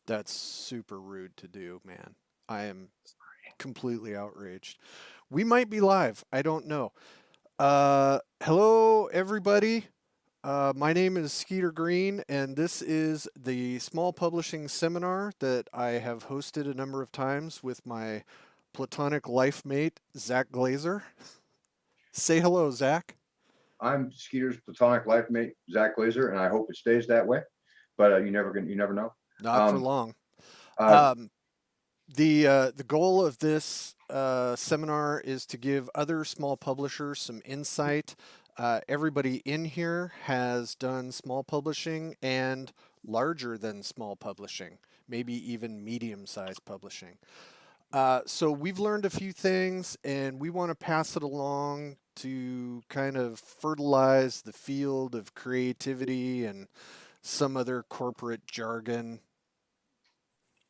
That's super rude to do, man. I am completely outraged. We might be live. I don't know. Hello, everybody. My name is Skeeter Green, and this is the small publishing seminar that I have hosted a number of times with my platonic life mate, Zach Glazer. Say hello, Zach. I'm Skeeter's platonic life mate, Zach Glazer, and I hope it stays that way. But you never know. Not for Um, long. uh, Um, the goal of this seminar is to give other small publishers some insight. Everybody in here has done small publishing and larger than small publishing, maybe even medium-sized publishing. So we've learned a few things, and we want to pass it along to kind of fertilize the field of creativity and some other corporate jargon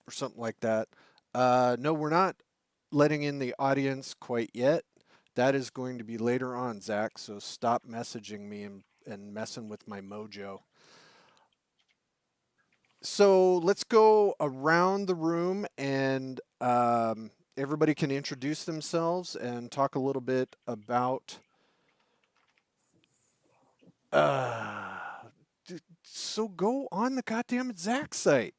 or something like that. No, we're not letting in the audience quite yet. That is going to be later on, Zach. So stop messaging me and messing with my mojo. So let's go around the room and everybody can introduce themselves and talk a little bit about. Uh, so go on the goddamn Zach site.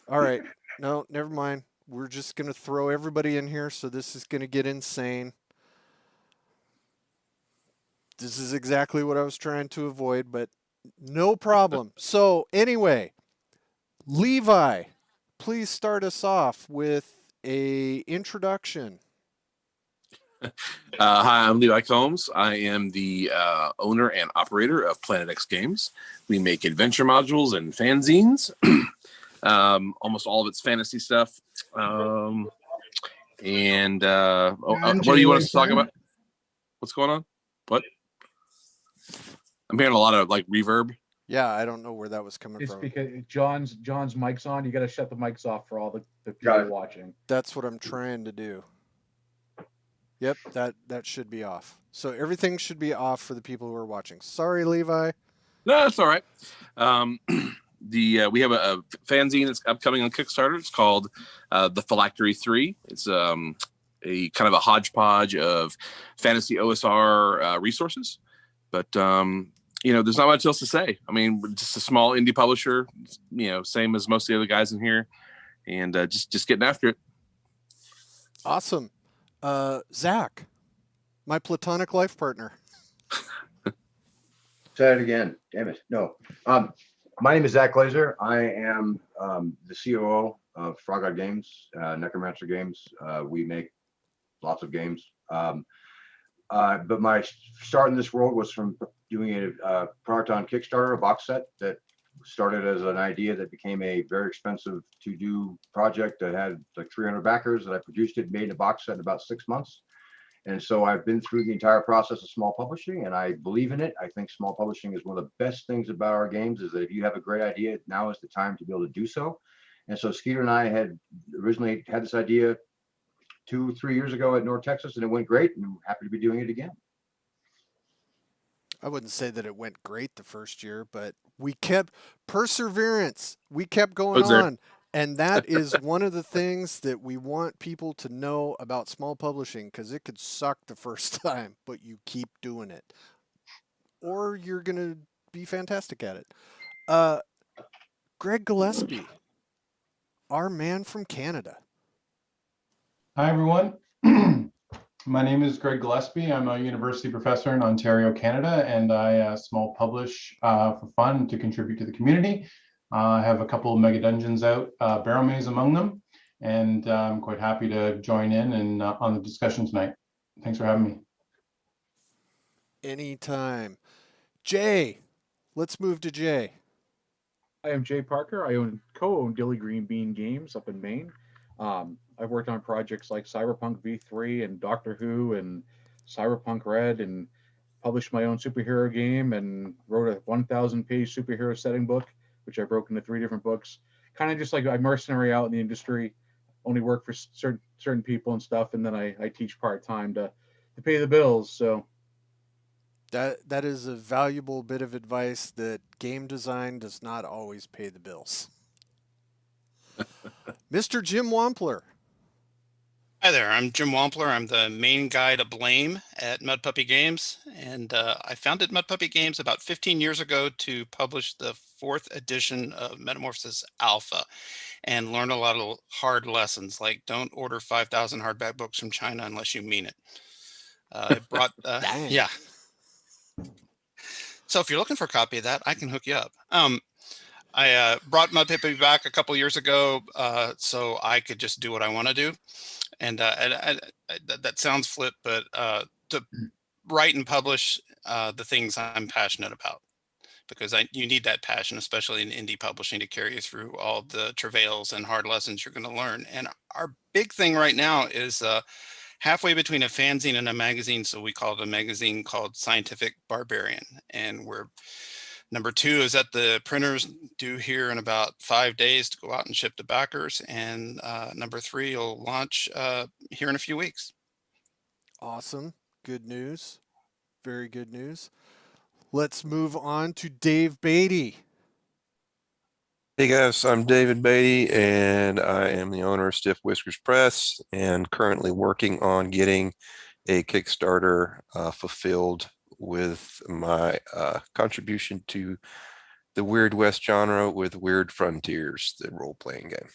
All right. No, never mind. We're just going to throw everybody in here, so this is going to get insane. This is exactly what I was trying to avoid, but no problem. So, anyway, Levi, please start us off with a introduction. Hi, I'm Levi Combs. I am the owner and operator of Planet X Games. We make adventure modules and fanzines. Almost all of it's fantasy stuff. What do you want us to talk about? What's going on? What? I'm hearing a lot of like reverb. Yeah, I don't know where that was coming It's from. because John's mic's on. You got to shut the mics off for all the people watching. That's what I'm trying to do. Yep, that should be off. So everything should be off for the people who are watching. Sorry, Levi. No, that's all right. We have a fanzine that's upcoming on Kickstarter. It's called The Phylactery 3. It's a kind of a hodgepodge of fantasy OSR resources. But there's not much else to say. I mean, we're just a small indie publisher, same as most of the other guys in here, and just getting after it. Awesome. Zach, my platonic life partner. Say it again. Damn it. No. My name is Zach Glazer. I am the COO of Frog Eye Games, Necromancer Games. We make lots of games. But my start in this world was from doing a product on Kickstarter, a box set that started as an idea that became a very expensive to do project that had like 300 backers, that I produced it, made a box set in about 6 months. And so I've been through the entire process of small publishing, and I believe in it. I think small publishing is one of the best things about our games, is that if you have a great idea, now is the time to be able to do so. And so Skeeter and I had originally had this idea 2-3 years ago at North Texas, and it went great, and I'm happy to be doing it again. I wouldn't say that it went great the first year, but we kept perseverance. We kept going on. And that is one of the things that we want people to know about small publishing, because it could suck the first time, but you keep doing it. Or you're going to be fantastic at it. Greg Gillespie, our man from Canada. Hi, everyone. My name is Greg Gillespie. I'm a university professor in Ontario, Canada, and I small publish for fun to contribute to the community. I have a couple of mega dungeons out, Barrel Maze among them, and I'm quite happy to join in and on the discussion tonight. Thanks for having me. Anytime. Jay, let's move to Jay. I am Jay Parker. I co-own Dilly Green Bean Games up in Maine. I've worked on projects like Cyberpunk V3 and Doctor Who and Cyberpunk Red, and published my own superhero game and wrote a 1,000-page superhero setting book, which I broke into 3 different books. Kind of just like I mercenary out in the industry, only work for certain people and stuff, and then I teach part time to pay the bills. So That is a valuable bit of advice that game design does not always pay the bills. Mr. Jim Wampler. Hi there, I'm Jim Wampler. I'm the main guy to blame at Mud Puppy Games, and I founded Mud Puppy Games about 15 years ago to publish the 4th edition of Metamorphosis Alpha and learn a lot of hard lessons, like don't order 5,000 hardback books from China unless you mean it. I brought, Dang. yeah. So if you're looking for a copy of that, I can hook you up. I brought Mud Puppy back a couple years ago so I could just do what I want to do. And that sounds flip, but to write and publish the things I'm passionate about, because you need that passion, especially in indie publishing, to carry you through all the travails and hard lessons you're going to learn. And our big thing right now is halfway between a fanzine and a magazine. So we call it a magazine called Scientific Barbarian. And we're number 2 is that the printers due here in about 5 days to go out and ship to backers. And number 3 will launch here in a few weeks. Awesome. Good news. Very good news. Let's move on to Dave Beatty. Hey guys, I'm David Beatty, and I am the owner of Stiff Whiskers Press, and currently working on getting a Kickstarter fulfilled with my contribution to the Weird West genre with Weird Frontiers, the role-playing game.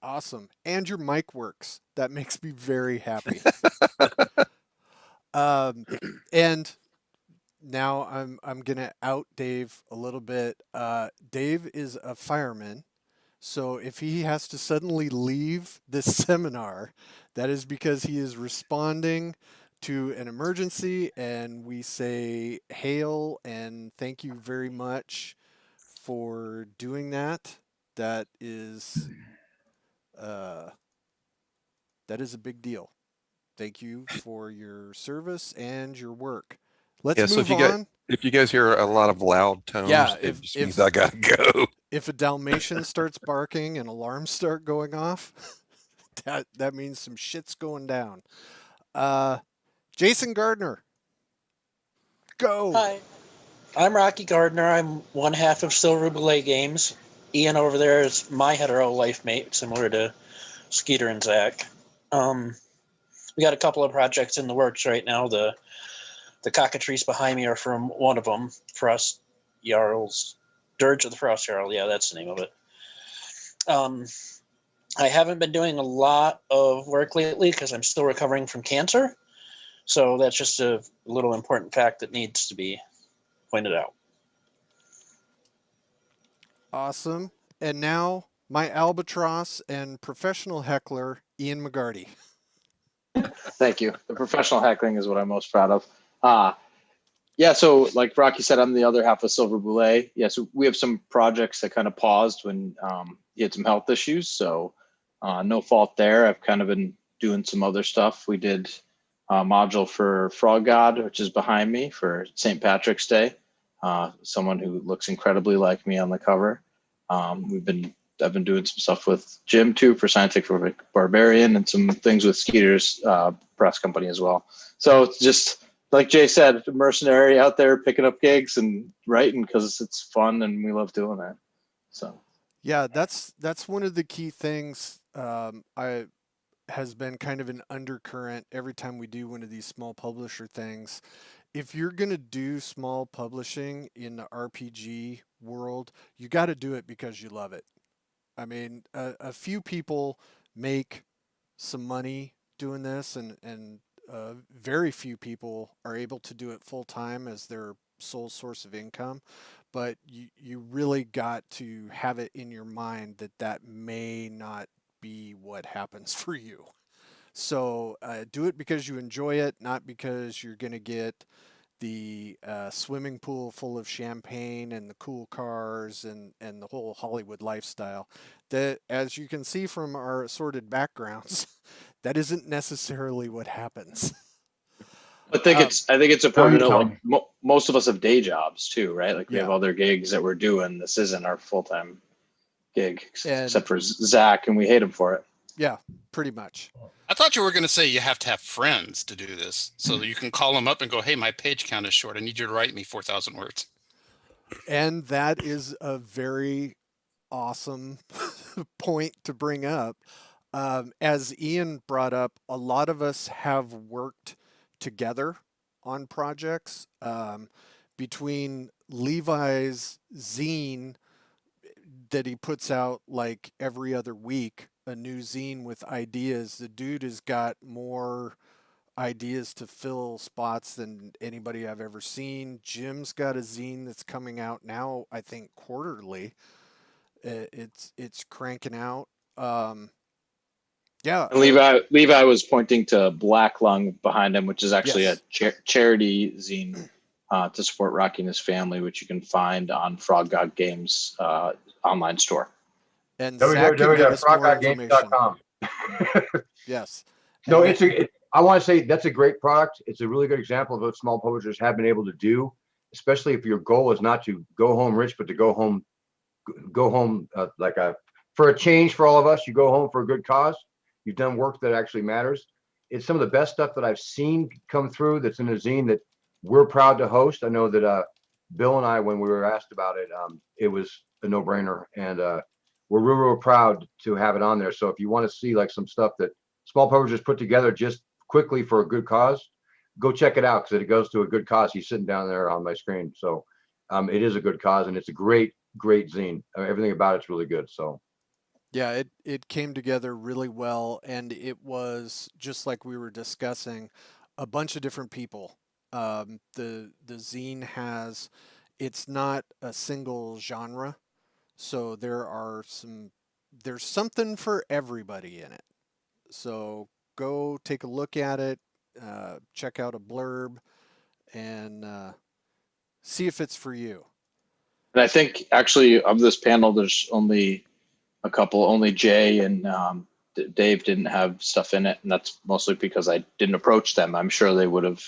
Awesome. And your mic works. That makes me very happy. And now I'm gonna out Dave a little bit. Dave is a fireman, so if he has to suddenly leave this seminar, that is because he is responding to an emergency, and we say hail and thank you very much for doing that. That is a big deal. Thank you for your service and your work. Let's Yeah, so move on. if you guys hear a lot of loud tones, Yeah, it just means I gotta go. If a Dalmatian starts barking and alarms start going off, that means some shit's going down. Jason Gardner, go. Hi, I'm Rocky Gardner. I'm one half of Silver Belay Games. Ian over there is my hetero life mate, similar to Skeeter and Zach. We got a couple of projects in the works right now. The cockatrice behind me are from one of them, Frost Jarl's Dirge of the Frost Jarl. Yeah, that's the name of it. I haven't been doing a lot of work lately because I'm still recovering from cancer. So that's just a little important fact that needs to be pointed out. Awesome. And now my albatross and professional heckler, Ian McGarty. Thank you. The professional heckling is what I'm most proud of. Yeah, so like Rocky said, I'm the other half of Silver Boulet. Yeah, so we have some projects that kind of paused when he had some health issues. So no fault there. I've kind of been doing some other stuff. We did a module for Frog God, which is behind me for St. Patrick's Day. Someone who looks incredibly like me on the cover. I've been doing some stuff with Jim too for Scientific Barbarian, and some things with Skeeter's press company as well. So it's just like Jay said, mercenary out there picking up gigs and writing because it's fun and we love doing that. So yeah, that's one of the key things. I has been kind of an undercurrent every time we do one of these small publisher things. If you're going to do small publishing in the RPG world, you got to do it because you love it. I mean, a few people make some money doing this, and very few people are able to do it full time as their sole source of income. But you really got to have it in your mind that may not be what happens for you. So do it because you enjoy it, not because you're going to get the swimming pool full of champagne and the cool cars and the whole Hollywood lifestyle. That, as you can see from our assorted backgrounds, that isn't necessarily what happens. I think it's important to know, Tom. like most of us have day jobs too, right? Like we have Yeah. other gigs that we're doing. This isn't our full-time gig, And- except for Zach, and we hate him for it. Yeah, pretty much. I thought you were going to say you have to have friends to do this, so that you can call them up and go, "Hey, my page count is short. I need you to write me 4,000 words." And that is a very awesome point to bring up. As Ian brought up, a lot of us have worked together on projects. Between Levi's zine that he puts out like every other week, a new zine with ideas, the dude has got more ideas to fill spots than anybody I've ever seen. Jim's got a zine that's coming out now, I think quarterly. It's cranking out. Um, yeah, And Levi was pointing to Black Lung behind him, which is actually a yes, charity zine to support Rocky and his family, which you can find on Frog God Games online store. and Zach can give us more information. www.froggodgames.com. Yes, No, and I want to say that's a great product. It's a really good example of what small publishers have been able to do, especially if your goal is not to go home rich, but to go home for a change for all of us. You go home for a good cause. You've done work that actually matters. It's some of the best stuff that I've seen come through that's in a zine that we're proud to host. I know that Bill and I, when we were asked about it, it was a no-brainer, and we're real proud to have it on there. So if you want to see like some stuff that small publishers put together just quickly for a good cause, go check it out, because it goes to a good cause. He's sitting down there on my screen. So it is a good cause, and it's a great zine. Everything about it's really good. So yeah, it came together really well, and it was just like we were discussing, a bunch of different people. The zine has, it's not a single genre, so there's something for everybody in it. So go take a look at it, check out a blurb, and see if it's for you. And I think actually of this panel, there's only a couple. Only Jay and Dave didn't have stuff in it, and that's mostly because I didn't approach them. I'm sure they would have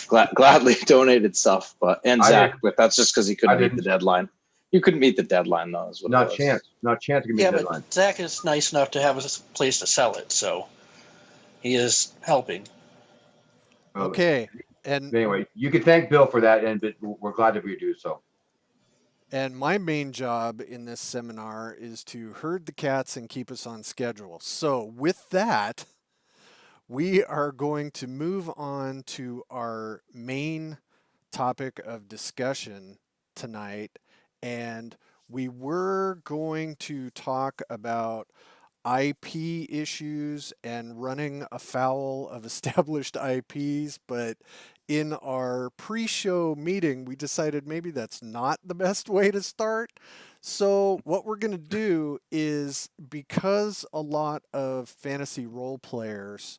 gladly donated stuff, and Zach, but that's just because he couldn't meet the deadline. You couldn't meet the deadline, though. Is what not chance to meet the deadline. But Zach is nice enough to have a place to sell it, so he is helping. Okay, and anyway, you can thank Bill for that, and we're glad that we do so. And my main job in this seminar is to herd the cats and keep us on schedule. So, with that, we are going to move on to our main topic of discussion tonight. And we were going to talk about IP issues and running afoul of established IPs, but in our pre-show meeting, we decided maybe that's not the best way to start. So what we're going to do is, because a lot of fantasy role players,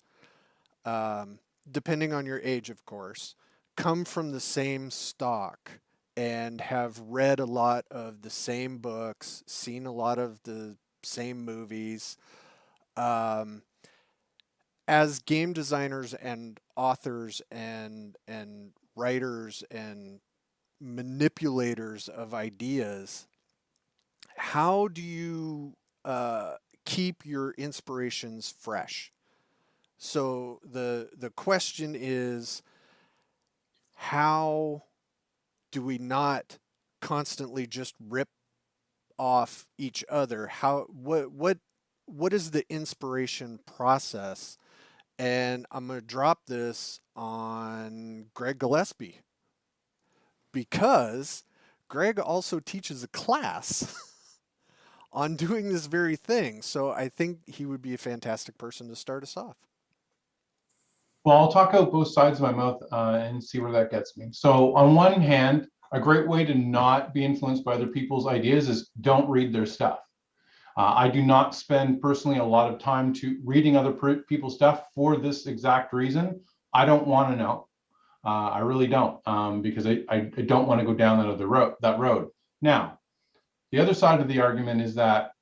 depending on your age, of course, come from the same stock and have read a lot of the same books, seen a lot of the same movies. Um, as game designers and authors and writers and manipulators of ideas, how do you keep your inspirations fresh? So the question is, how do we not constantly just rip off each other? What is the inspiration process? And I'm going to drop this on Greg Gillespie, because Greg also teaches a class on doing this very thing. So I think he would be a fantastic person to start us off. Well, I'll talk out both sides of my mouth and see where that gets me. So on one hand, a great way to not be influenced by other people's ideas is don't read their stuff. I do not spend personally a lot of time to reading other people's stuff for this exact reason. I don't want to know. I really don't, because I don't want to go down that road. Now, the other side of the argument is that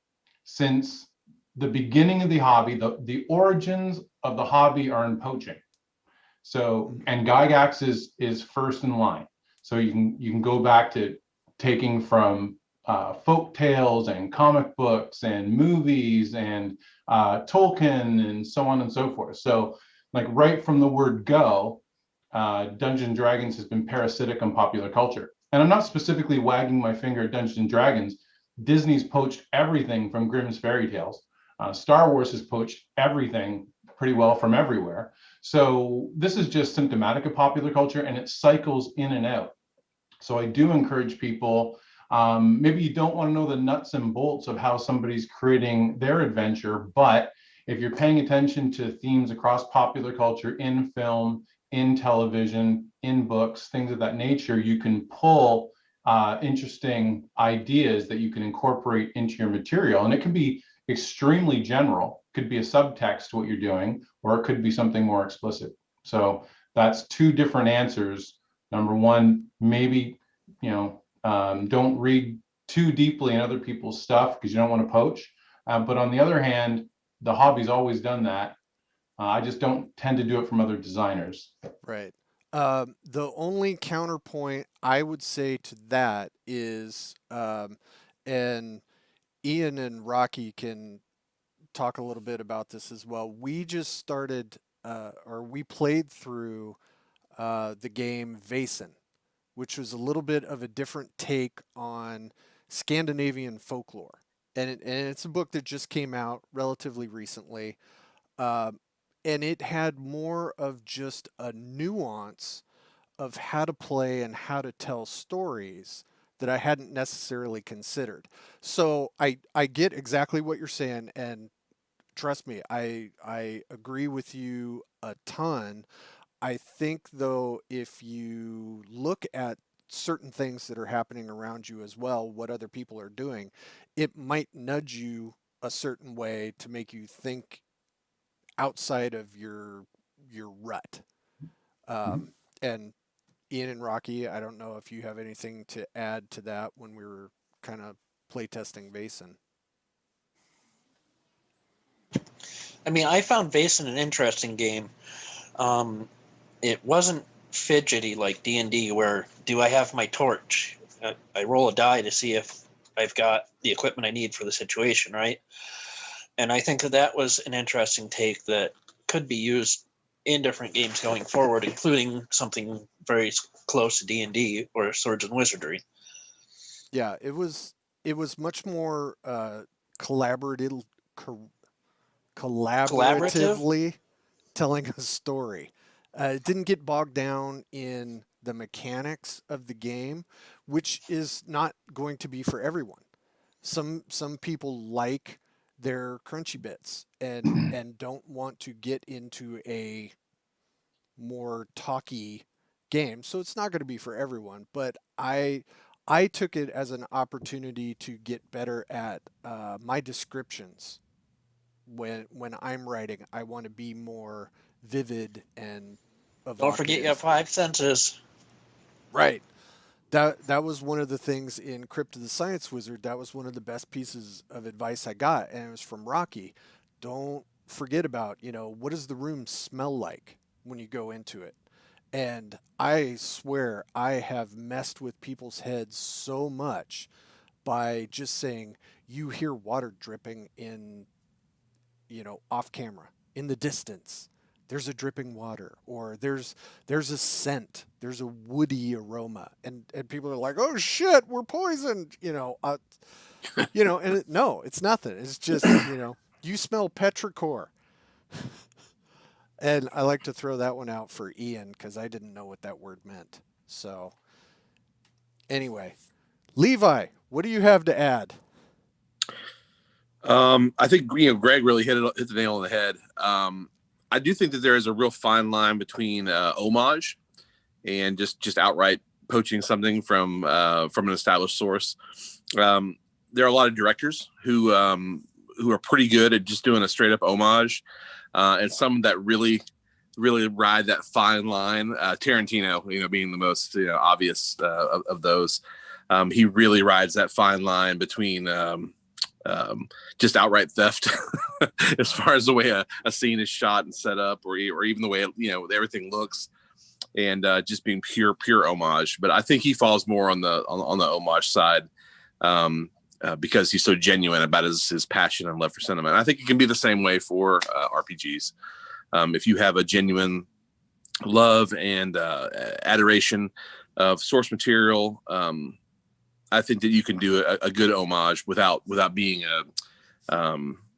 since the beginning of the hobby, the origins of the hobby are in poaching. So, and Gygax is first in line. So you can go back to taking from folk tales and comic books and movies and Tolkien and so on and so forth. So like right from the word go, Dungeons and Dragons has been parasitic on popular culture. And I'm not specifically wagging my finger at Dungeons and Dragons. Disney's poached everything from Grimm's fairy tales. Star Wars has poached everything pretty well from everywhere. So this is just symptomatic of popular culture, and it cycles in and out. So I do encourage people, maybe you don't want to know the nuts and bolts of how somebody's creating their adventure, but if you're paying attention to themes across popular culture in film, in television, in books, things of that nature, you can pull interesting ideas that you can incorporate into your material. And it can be extremely general, it could be a subtext to what you're doing, or it could be something more explicit. So that's two different answers. Number one, maybe, don't read too deeply in other people's stuff because you don't want to poach. But on the other hand, the hobby's always done that. I just don't tend to do it from other designers. Right. The only counterpoint I would say to that is, and Ian and Rocky can talk a little bit about this as well. We just started, or we played through the game Vaesen, which was a little bit of a different take on Scandinavian folklore. And it's a book that just came out relatively recently. Uh, and it had more of just a nuance of how to play and how to tell stories that I hadn't necessarily considered. So I get exactly what you're saying, and trust me, I agree with you a ton. I think though, if you look at certain things that are happening around you as well, what other people are doing, it might nudge you a certain way to make you think outside of your rut. Mhm. And Ian and Rocky, I don't know if you have anything to add to that when we were kind of playtesting Basin. I mean, I found Vaesen an interesting game. It wasn't fidgety like D&D, where do I have my torch? I roll a die to see if I've got the equipment I need for the situation, right? And I think that was an interesting take that could be used in different games going forward, including something very close to D&D or Swords and Wizardry. Yeah, it was much more collaborative, co- Collaborative. collaboratively telling a story. It didn't get bogged down in the mechanics of the game, which is not going to be for everyone. Some people like their crunchy bits and don't want to get into a more talky game. So it's not going to be for everyone, but I took it as an opportunity to get better at my descriptions. When I'm writing, I want to be more vivid and Don't forget you have evocative. five senses. Right. That was one of the things in Crypt of the Science Wizard. That was one of the best pieces of advice I got, and it was from Rocky. Don't forget about, what does the room smell like when you go into it? And I swear I have messed with people's heads so much by just saying, you hear water dripping in, off camera, in the distance. There's a dripping water, or there's a scent, there's a woody aroma, and people are like, "Oh shit, we're poisoned," no, it's nothing. It's just you smell petrichor, and I like to throw that one out for Ian because I didn't know what that word meant. So anyway, Levi, what do you have to add? I think Greg really hit the nail on the head. I do think that there is a real fine line between homage and just outright poaching something from an established source. There are a lot of directors who are pretty good at just doing a straight up homage, and some that really ride that fine line. Tarantino, being the most obvious of those. He really rides that fine line between just outright theft as far as the way a scene is shot and set up, or even the way everything looks, and just being pure homage. But I think he falls more on the homage side. because he's so genuine about his passion and love for cinema. And I think it can be the same way for RPGs. If you have a genuine love and adoration of source material, I think that you can do a good homage without being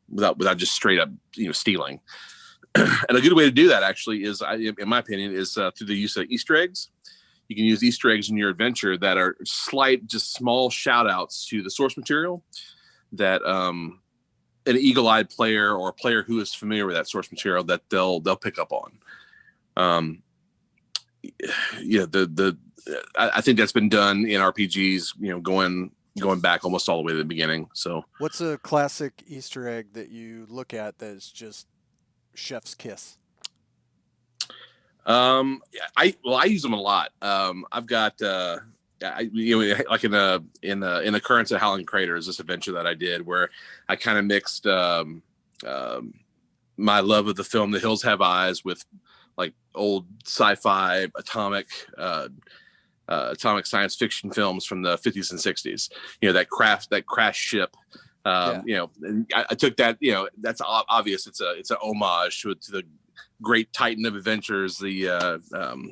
without just straight up stealing. And a good way to do that actually is, in my opinion, is through the use of Easter eggs. You can use Easter eggs in your adventure that are slight, just small shout outs to the source material that an eagle-eyed player or a player who is familiar with that source material that they'll pick up on. I think that's been done in RPGs, going back almost all the way to the beginning. So what's a classic Easter egg that you look at that is just chef's kiss? I use them a lot. I've got like in the Currents of Howling Craters, this adventure that I did where I kind of mixed my love of the film The Hills Have Eyes with like old sci-fi atomic science fiction films from the 50s and 60s. That crash ship. And I took that. That's obvious. It's an homage to the great Titan of adventures, the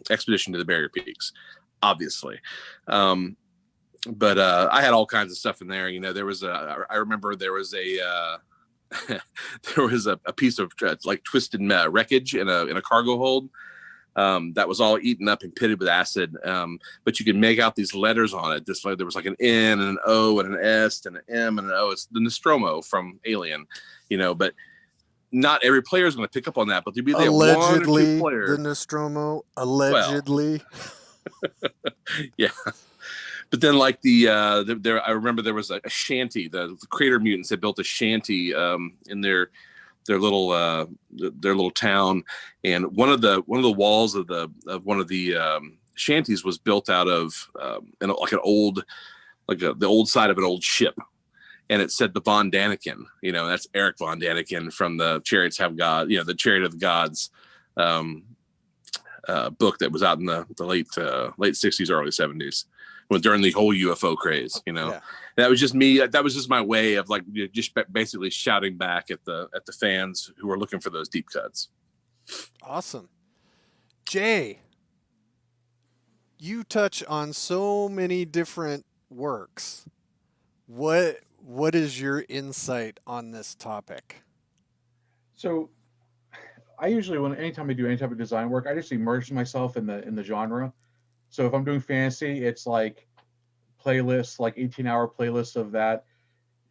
expedition to the Barrier Peaks, obviously. But I had all kinds of stuff in there. There was I remember there was a there was a piece of like twisted wreckage in a cargo hold that was all eaten up and pitted with acid. But you could make out these letters on it. There was like an N and an O and an S and an M and an O. It's the Nostromo from Alien, but not every player is going to pick up on that, but there'd be Allegedly, one or two players. The Nostromo, allegedly. Well, yeah. But then, like I remember there was a shanty. The Crater Mutants had built a shanty in their little town, and one of the walls of one of the shanties was built out of the old side of an old ship. And it said the Von Daniken, that's Eric Von Daniken from the Chariots Have God, the Chariot of the Gods book that was out in the late 60s, early 70s, during the whole UFO craze. Yeah. That was just me. That was just my way of just basically shouting back at the fans who were looking for those deep cuts. Awesome. Jay, you touch on so many different works. What is your insight on this topic? So I usually, anytime I do any type of design work, I just immerse myself in the genre. So if I'm doing fantasy, it's like playlists, like 18-hour playlists of that.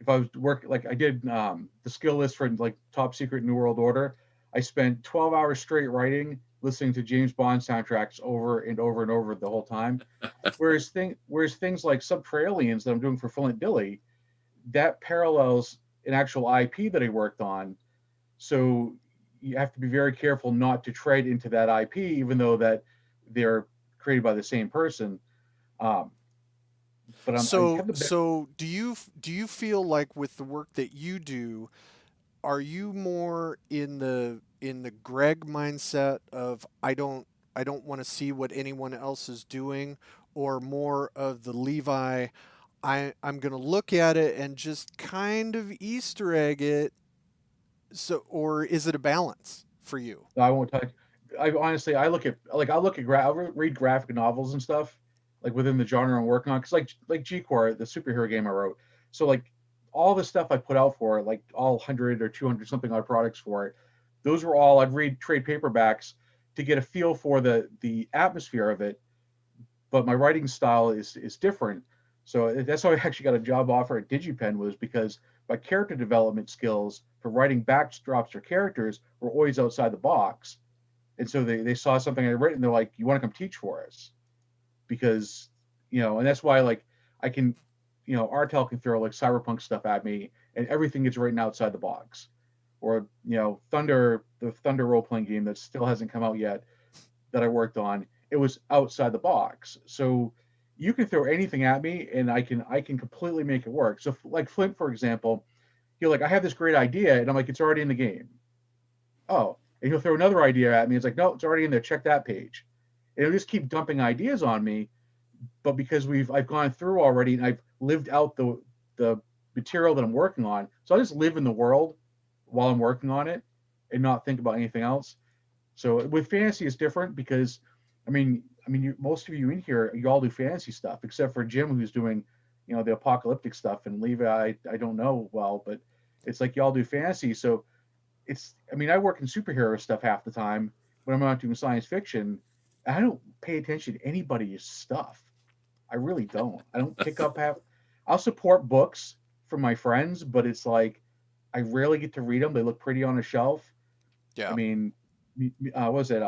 If I was working, like I did the skill list for like Top Secret New World Order, I spent 12 hours straight writing, listening to James Bond soundtracks over and over and over the whole time. Whereas things like Subterraneans that I'm doing for Flint Dilly, that parallels an actual IP that I worked on. So you have to be very careful not to tread into that IP, even though that they're created by the same person. But so do you feel like with the work that you do, are you more in the Greg mindset of I don't want to see what anyone else is doing, or more of the Levi, I'm going to look at it and just kind of Easter egg it? So, or is it a balance for you? I won't talk. I honestly, I read graphic novels and stuff like within the genre I'm working on. Cause like G-Core, the superhero game I wrote. So like all the stuff I put out for it, like all 100 or 200 something odd products for it, those were all, I'd read trade paperbacks to get a feel for the atmosphere of it. But my writing style is different. So that's how I actually got a job offer at DigiPen, was because my character development skills for writing backdrops or characters were always outside the box. And so they saw something I'd written, they're like, you want to come teach for us? Because, and that's why like I can, Artel can throw like cyberpunk stuff at me and everything gets written outside the box. Or, the Thunder role-playing game that still hasn't come out yet that I worked on, it was outside the box. So you can throw anything at me and I can completely make it work. So like Flint, for example, he'll like, I have this great idea, and I'm like, it's already in the game. Oh, and he'll throw another idea at me. It's like, no, it's already in there. Check that page. And he'll just keep dumping ideas on me. But because I've gone through already and I've lived out the material that I'm working on. So I just live in the world while I'm working on it and not think about anything else. So with fantasy, it's different because, most of you in here, you all do fantasy stuff, except for Jim, who's doing, the apocalyptic stuff, and Levi, I don't know well, but it's like y'all do fantasy. So I work in superhero stuff half the time when I'm not doing science fiction. I don't pay attention to anybody's stuff. I really don't. I don't pick up half. I'll support books from my friends, but it's like I rarely get to read them. They look pretty on a shelf. Yeah. I mean, what was it?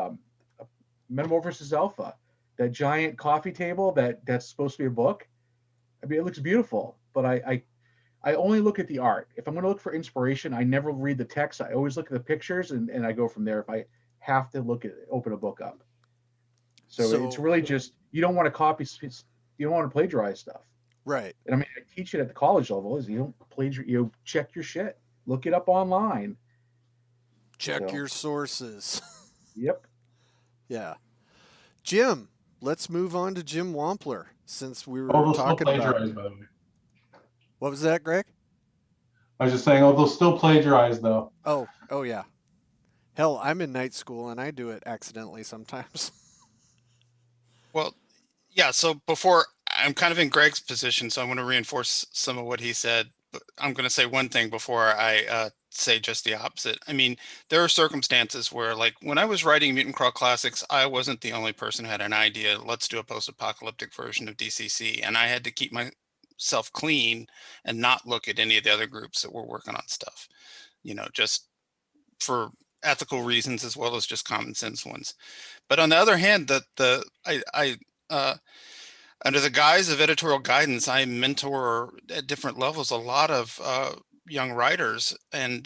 Metamorphosis Alpha, that giant coffee table that's supposed to be a book. I mean, it looks beautiful, but I only look at the art. If I'm going to look for inspiration, I never read the text. I always look at the pictures and I go from there. If I have to open a book up. So it's really just, you don't want to copy, you don't want to plagiarize stuff. Right. And I teach it at the college level is you don't plagiarize, you check your shit, look it up online. Check your sources. Yep. Yeah. Jim, let's move on to Jim Wampler since we were they'll still talking about. plagiarize, by the way. What was that, Greg? I was just saying, they'll still plagiarize, though. Oh, yeah. Hell, I'm in night school and I do it accidentally sometimes. Well, yeah. So before, I'm kind of in Greg's position, so I'm going to reinforce some of what he said. But I'm going to say one thing before I say just the opposite. I mean, there are circumstances where, like when I was writing Mutant Crawl Classics, I wasn't the only person who had an idea. Let's do a post-apocalyptic version of DCC, and I had to keep myself clean and not look at any of the other groups that were working on stuff. Just for ethical reasons as well as just common sense ones. But on the other hand, under the guise of editorial guidance, I mentor at different levels a lot of young writers, and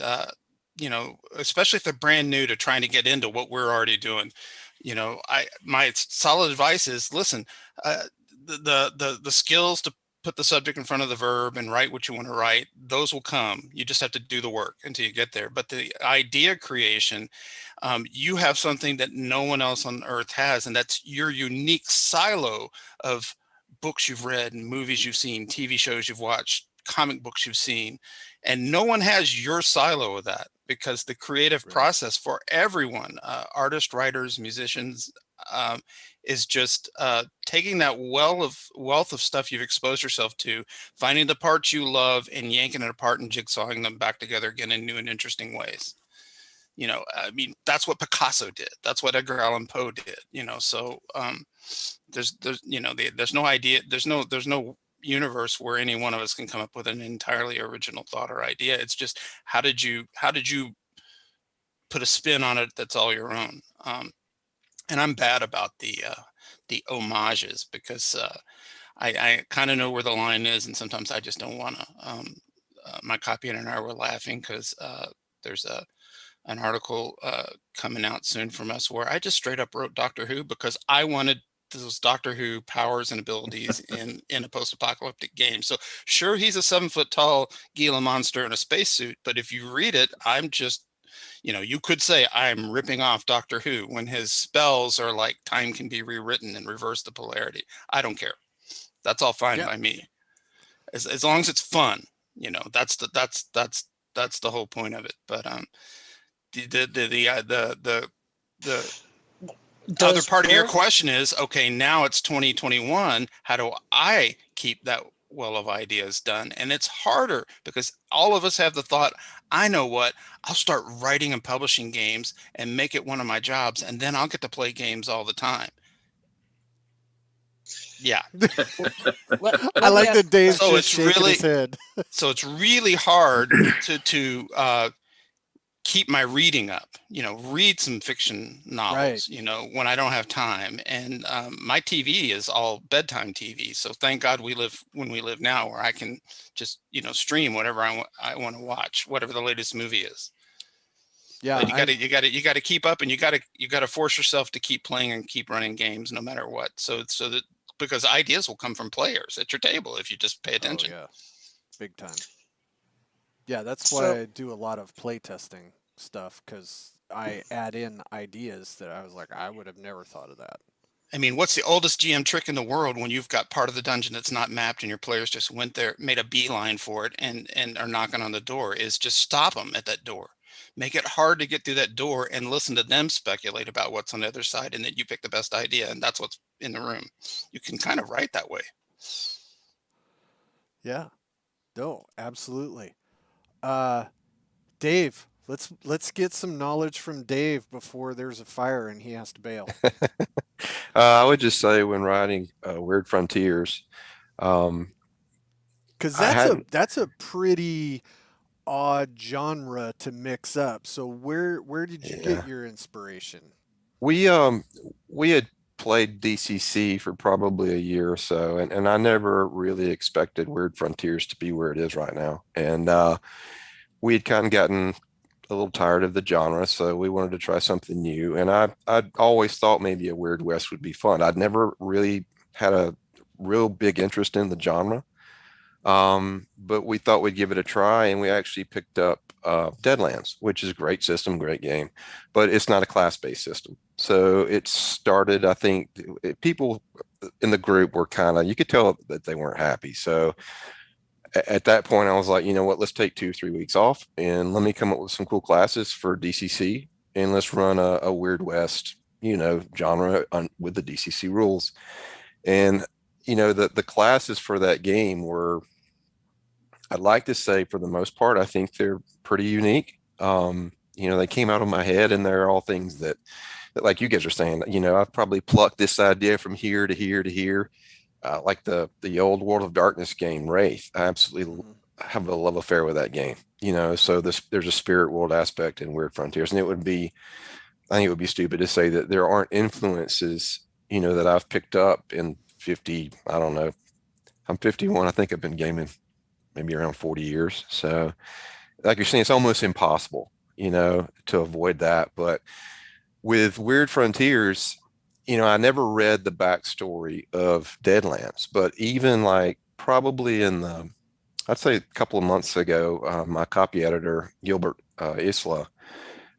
especially if they're brand new to trying to get into what we're already doing. My solid advice is listen. The skills to put the subject in front of the verb and write what you want to write, those will come. You just have to do the work until you get there. But the idea creation, you have something that no one else on earth has, and that's your unique silo of books you've read and movies you've seen, TV shows you've watched, comic books you've seen, and no one has your silo of that, because the creative process for everyone, artists, writers, musicians, is just taking that wealth of stuff you've exposed yourself to, finding the parts you love and yanking it apart and jigsawing them back together again in new and interesting ways. That's what Picasso did. That's what Edgar Allan Poe did. So there's no idea. There's no universe where any one of us can come up with an entirely original thought or idea. It's just how did you put a spin on it that's all your own. And I'm bad about the homages, because I kind of know where the line is, and sometimes I just don't want to. My copy and I were laughing because there's an article coming out soon from us where I just straight up wrote Doctor Who because I wanted those Doctor Who powers and abilities in a post-apocalyptic game. So sure, he's a 7-foot tall Gila monster in a spacesuit, but if you read it, I'm just, you could say I'm ripping off Doctor Who when his spells are like time can be rewritten and reverse the polarity. I don't care. That's all fine by me. As long as it's fun, that's the whole point of it. But the other part of your question is, okay, now it's 2021. How do I keep that well of ideas done? And it's harder because all of us have the thought, I know what, I'll start writing and publishing games and make it one of my jobs, and then I'll get to play games all the time. Yeah. I like that Dave's just shaking his head. So it's really hard to keep my reading up, read some fiction novels, when I don't have time. And my TV is all bedtime TV. So thank God we live now where I can just, stream whatever I want to watch, whatever the latest movie is. Yeah. But you got to keep up, and you got to force yourself to keep playing and keep running games no matter what. So that, because ideas will come from players at your table if you just pay attention. Oh, yeah. Big time. Yeah, that's why I do a lot of play testing stuff, because I add in ideas that I was like, I would have never thought of that. I mean, what's the oldest GM trick in the world when you've got part of the dungeon that's not mapped and your players just went there, made a beeline for it, and are knocking on the door? Is just stop them at that door. Make it hard to get through that door and listen to them speculate about what's on the other side, and then you pick the best idea, and that's what's in the room. You can kind of write that way. Yeah. No, absolutely. Uh, Dave, let's get some knowledge from Dave before there's a fire and he has to bail. I would just say when writing Weird Frontiers, um, Because I hadn't. that's a pretty odd genre to mix up. So where did you get Yeah, your inspiration? we um we had played DCC for probably a year or so, and I never really expected Weird Frontiers to be where it is right now. And we had kind of gotten a little tired of the genre, so we wanted to try something new. And I'd always thought maybe a Weird West would be fun. I'd never really had a real big interest in the genre. But we thought we'd give it a try, and we actually picked up Deadlands, which is a great system, great game, but it's not a class-based system. So it started, I think, people in the group were kind of, you could tell that they weren't happy. So at that point, I was like, you know what, let's take 2, 3 weeks off and let me come up with some cool classes for DCC, and let's run a Weird West, genre with the DCC rules. And the classes for that game were, I'd like to say, for the most part, I think they're pretty unique. They came out of my head, and they're all things that, like you guys are saying, I've probably plucked this idea from here to here to here. Like the old World of Darkness game, Wraith. I absolutely Hmm. have a love affair with that game. So there's a spirit world aspect in Weird Frontiers, and I think it would be stupid to say that there aren't influences, that I've picked up in 50. I don't know. I'm 51. I think I've been gaming maybe around 40 years. So, like you're saying, it's almost impossible, to avoid that. But with Weird Frontiers, I never read the backstory of Deadlands, but even like probably I'd say a couple of months ago, my copy editor, Gilbert Isla,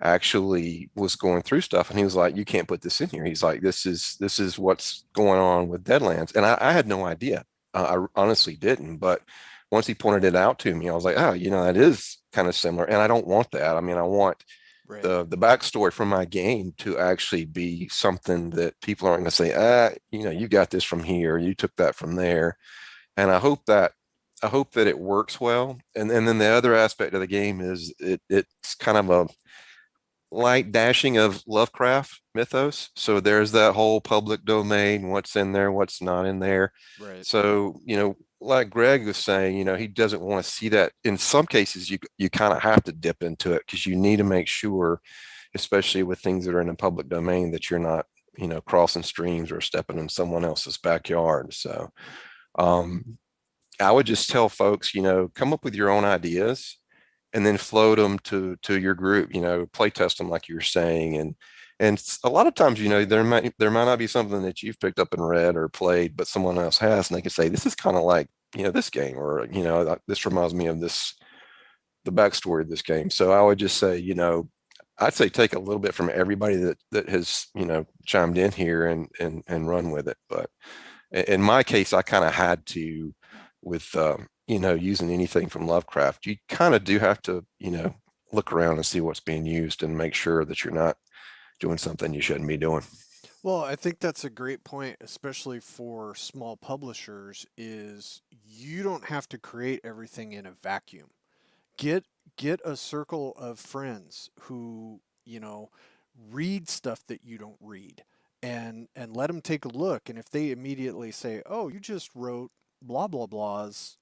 actually was going through stuff, and he was like, "You can't put this in here." He's like, "This is what's going on with Deadlands," and I had no idea. I honestly didn't, but once he pointed it out to me, I was like, "Oh, that is kind of similar," and I don't want that. I mean, I want Right. the backstory from my game to actually be something that people aren't going to say, you got this from here, you took that from there, and I hope that it works well. And then the other aspect of the game is it's kind of a light dashing of Lovecraft mythos. So there's that whole public domain, what's in there, what's not in there. Right. So, like Greg was saying, he doesn't want to see that. In some cases, you kind of have to dip into it because you need to make sure, especially with things that are in the public domain, that you're not, crossing streams or stepping in someone else's backyard. So um, I would just tell folks, come up with your own ideas and then float them to your group, play test them like you were saying. And a lot of times, there might not be something that you've picked up and read or played, but someone else has, and they can say, this is kind of like, this game, or, this reminds me of the backstory of this game. So I would just say, I'd say take a little bit from everybody that has, chimed in here and run with it. But in my case, I kind of had to with using anything from Lovecraft. You kind of do have to look around and see what's being used and make sure that you're not doing something you shouldn't be doing. Well, I think that's a great point, especially for small publishers, is you don't have to create everything in a vacuum. Get get a circle of friends who, read stuff that you don't read, and let them take a look, and if they immediately say, "Oh, you just wrote blah blah blah's,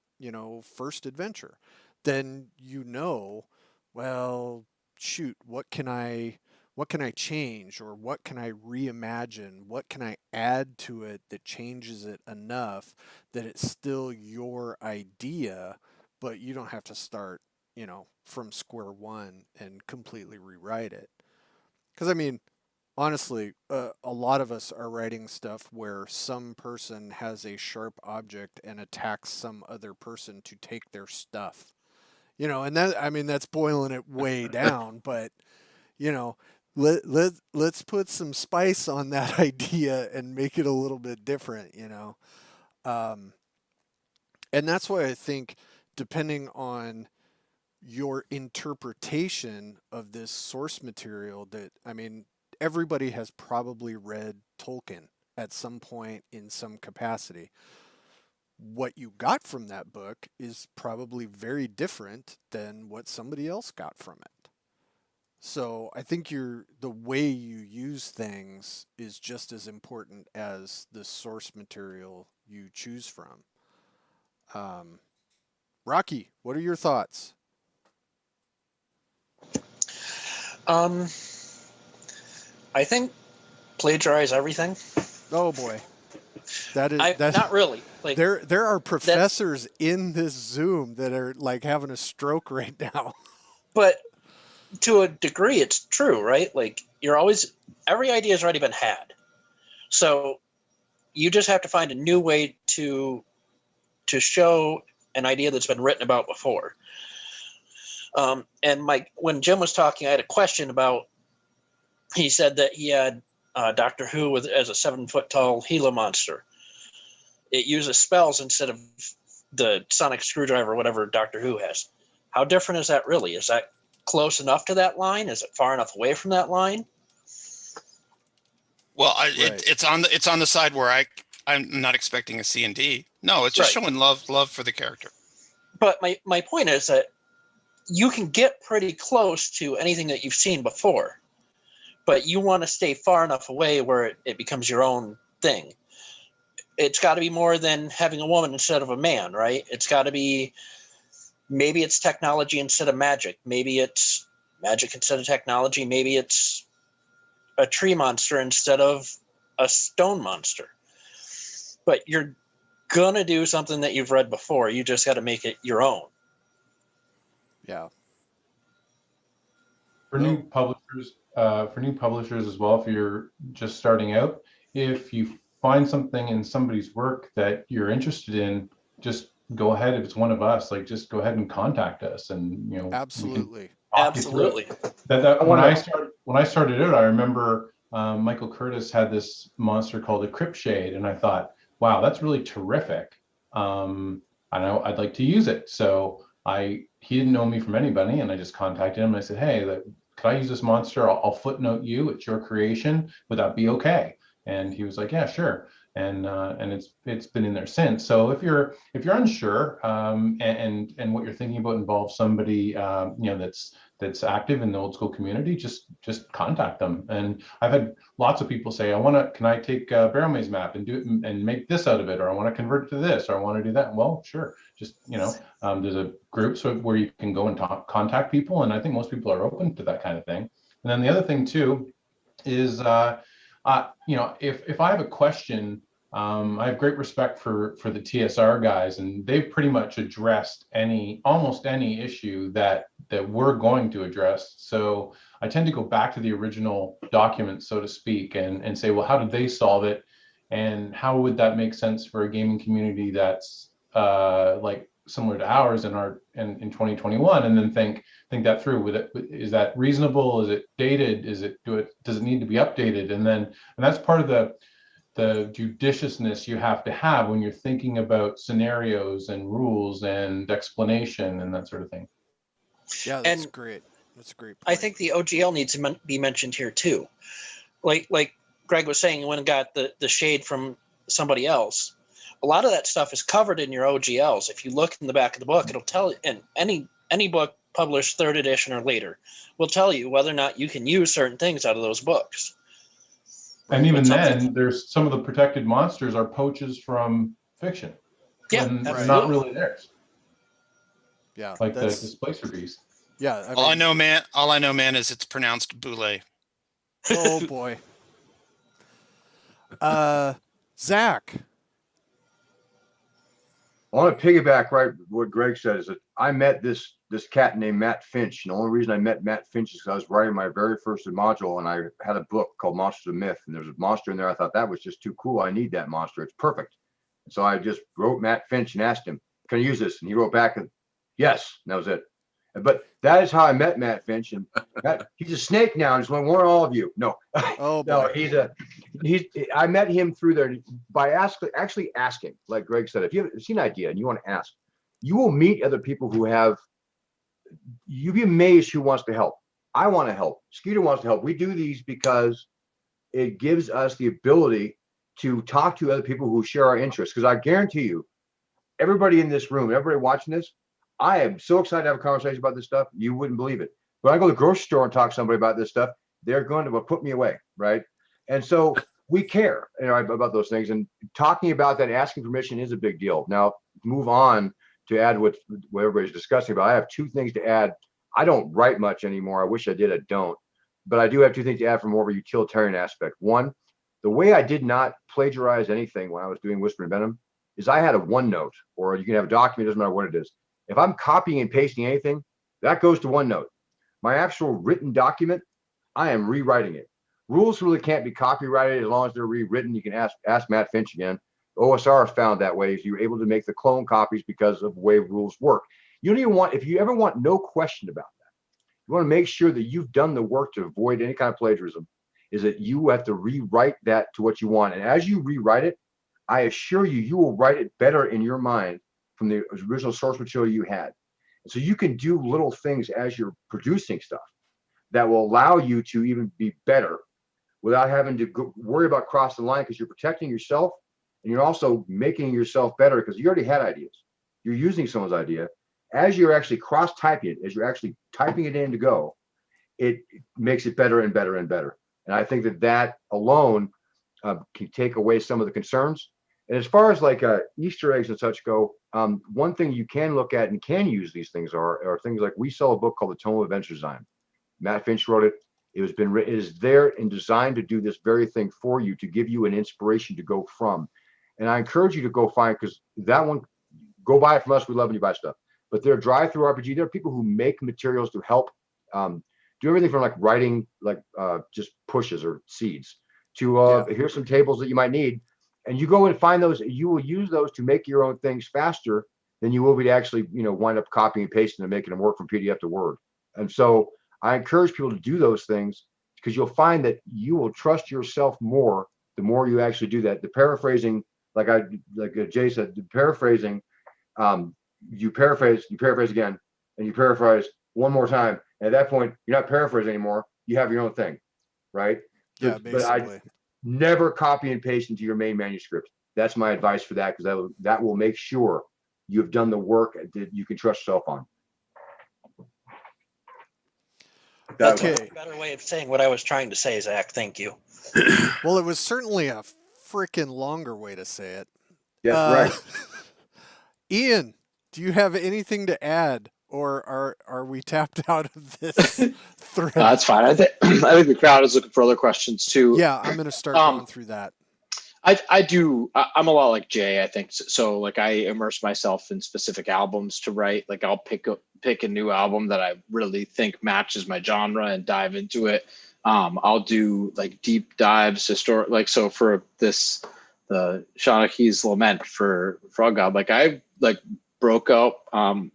first adventure," then well, shoot, what can I change, or what can I reimagine? What can I add to it that changes it enough that it's still your idea, but you don't have to start, from square one and completely rewrite it. Because, I mean, honestly, a lot of us are writing stuff where some person has a sharp object and attacks some other person to take their stuff. And that, I mean, that's boiling it way down, but, you know, let's put some spice on that idea and make it a little bit different, you know. Um, and that's why I think, depending on your interpretation of this source material, that, I mean, everybody has probably read Tolkien at some point in some capacity. What you got from that book is probably very different than what somebody else got from it. So I think the way you use things is just as important as the source material you choose from. Um, Rocky, what are your thoughts? Um, I think plagiarize everything. Oh boy, that is I that. not really like There are that, professors in this Zoom that are like having a stroke right now. but to a degree, it's true, right? Like every idea has already been had, so you just have to find a new way to show an idea that's been written about before. And when Jim was talking, I had a question about. He said that he had Doctor Who as a 7-foot tall Gila monster. It uses spells instead of the sonic screwdriver, whatever Doctor Who has. How different is that really? Is that close enough to that line? Is it far enough away from that line? Well, Right. it's on the side where I'm not expecting a C and D. No, it's just Right. showing love for the character. But my point is that you can get pretty close to anything that you've seen before, but you want to stay far enough away where it becomes your own thing. It's got to be more than having a woman instead of a man, right? It's got to be, maybe it's technology instead of magic. Maybe it's magic instead of technology. Maybe it's a tree monster instead of a stone monster. But you're going to do something that you've read before. You just got to make it your own. Yeah. For new publishers as well, if you're just starting out, if you find something in somebody's work that you're interested in, just go ahead. If it's one of us, like, just go ahead and contact us, and we can Absolutely. talk you through it. Absolutely. That when I started out, I remember Michael Curtis had this monster called a Crypt Shade, and I thought, wow, that's really terrific. I know I'd like to use it. So he didn't know me from anybody, and I just contacted him and I said, hey, could I use this monster? I'll footnote you. It's your creation. Would that be okay? And he was like, yeah, sure. And it's been in there since. So if you're unsure, and what you're thinking about involves somebody that's active in the old school community, just contact them. And I've had lots of people say, can I take a Barrel Maze map and do it and make this out of it, or I want to convert it to this, or I want to do that. Well, sure. Just, there's a group where you can go and contact people. And I think most people are open to that kind of thing. And then the other thing too is, if I have a question, I have great respect for the TSR guys, and they've pretty much addressed almost any issue that we're going to address. So I tend to go back to the original document, so to speak, and say, well, how did they solve it, and how would that make sense for a gaming community that's like similar to ours in 2021, and then think that through. Is that reasonable? Is it dated? Does it need to be updated? And that's part of the judiciousness you have to have when you're thinking about scenarios and rules and explanation and that sort of thing. Yeah, that's great. That's a great point. I think the OGL needs to be mentioned here too. Like Greg was saying, you went and got the shade from somebody else. A lot of that stuff is covered in your OGLs. If you look in the back of the book, it'll tell you, and any book published 3rd edition or later will tell you whether or not you can use certain things out of those books. And even then, there's some of the protected monsters are poaches from fiction. Yeah, and they're not really theirs. Yeah, like the Displacer Beast. Yeah, all I know, man, is it's pronounced boule. Oh boy. Zach. I want to piggyback right what Greg said, is that I met this cat named Matt Finch. And the only reason I met Matt Finch is because I was writing my very first module, and I had a book called Monsters of Myth, and there's a monster in there. I thought that was just too cool. I need that monster. It's perfect. And so I just wrote Matt Finch and asked him, can I use this? And he wrote back, yes, and that was it. But that is how I met Matt Finch, and he's a snake now. I just want to warn all of you. No, Oh no, boy. he's. I met him through there by actually asking. Like Greg said, if you have seen an idea and you want to ask, you will meet other people who have. You'd be amazed who wants to help. I want to help. Skeeter wants to help. We do these because it gives us the ability to talk to other people who share our interests. Because I guarantee you, everybody in this room, everybody watching this, I am so excited to have a conversation about this stuff. You wouldn't believe it. When I go to the grocery store and talk to somebody about this stuff, they're going to put me away, right? And so we care, about those things. And talking about that, asking permission is a big deal. Now, move on to add what everybody's discussing about. I have two things to add. I don't write much anymore. I wish I did. I don't. But I do have two things to add from more of a utilitarian aspect. One, the way I did not plagiarize anything when I was doing Whisper and Venom is I had a OneNote, or you can have a document, doesn't matter what it is. If I'm copying and pasting anything, that goes to OneNote. My actual written document, I am rewriting it. Rules really can't be copyrighted as long as they're rewritten. You can ask Matt Finch again. OSR found that way is you're able to make the clone copies because of the way rules work. You don't even want, if you ever want no question about that, you want to make sure that you've done the work to avoid any kind of plagiarism, is that you have to rewrite that to what you want. And as you rewrite it, I assure you, you will write it better in your mind from the original source material you had. So you can do little things as you're producing stuff that will allow you to even be better without having to worry about crossing the line, because you're protecting yourself and you're also making yourself better because you already had ideas. You're using someone's idea. As you're actually cross typing it, as you're actually typing it in to go, it makes it better and better and better. And I think that alone can take away some of the concerns. And as far as like Easter eggs and such go, one thing you can look at and can use these things are things like, we sell a book called The Tome of Adventure Design. Matt Finch wrote it. It has been written. It is there and designed to do this very thing for you, to give you an inspiration to go from. And I encourage you to go find, because that one, go buy it from us. We love when you buy stuff. But they're drive-through RPG. There are people who make materials to help do everything from like writing, like just pushes or seeds, to here's some tables that you might need. And you go and find those. You will use those to make your own things faster than you will be to actually, wind up copying and pasting and making them work from PDF to Word. And so I encourage people to do those things, because you'll find that you will trust yourself more the more you actually do that. The paraphrasing, like Jay said, the paraphrasing, you paraphrase again, and you paraphrase one more time. And at that point, you're not paraphrasing anymore. You have your own thing, right? Yeah, But I basically. never copy and paste into your main manuscript. That's my advice for that, because that will make sure you've done the work that you can trust yourself on. That's Okay. a better way of saying what I was trying to say, Zach. Thank you. Well, it was certainly a freaking longer way to say it. Yes, right. Ian, do you have anything to add, or are we tapped out of this thread? That's fine. I think the crowd is looking for other questions too. Yeah, I'm going to start going through that. I do. I'm a lot like Jay, I think. So like, I immerse myself in specific albums to write. Like, I'll pick a new album that I really think matches my genre and dive into it. I'll do like deep dives, historic. Like, so for this, the Shaughneke's Lament for Frog God, like I like broke out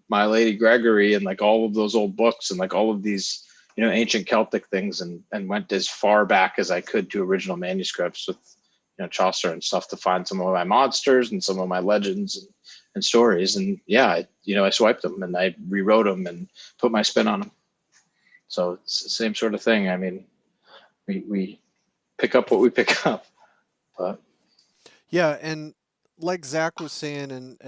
My Lady Gregory and like all of those old books and like all of these, ancient Celtic things, and went as far back as I could to original manuscripts with Chaucer and stuff to find some of my monsters and some of my legends and stories. And yeah, I swiped them and I rewrote them and put my spin on them. So it's the same sort of thing. I mean, we pick up what we pick up, but yeah, and like Zach was saying,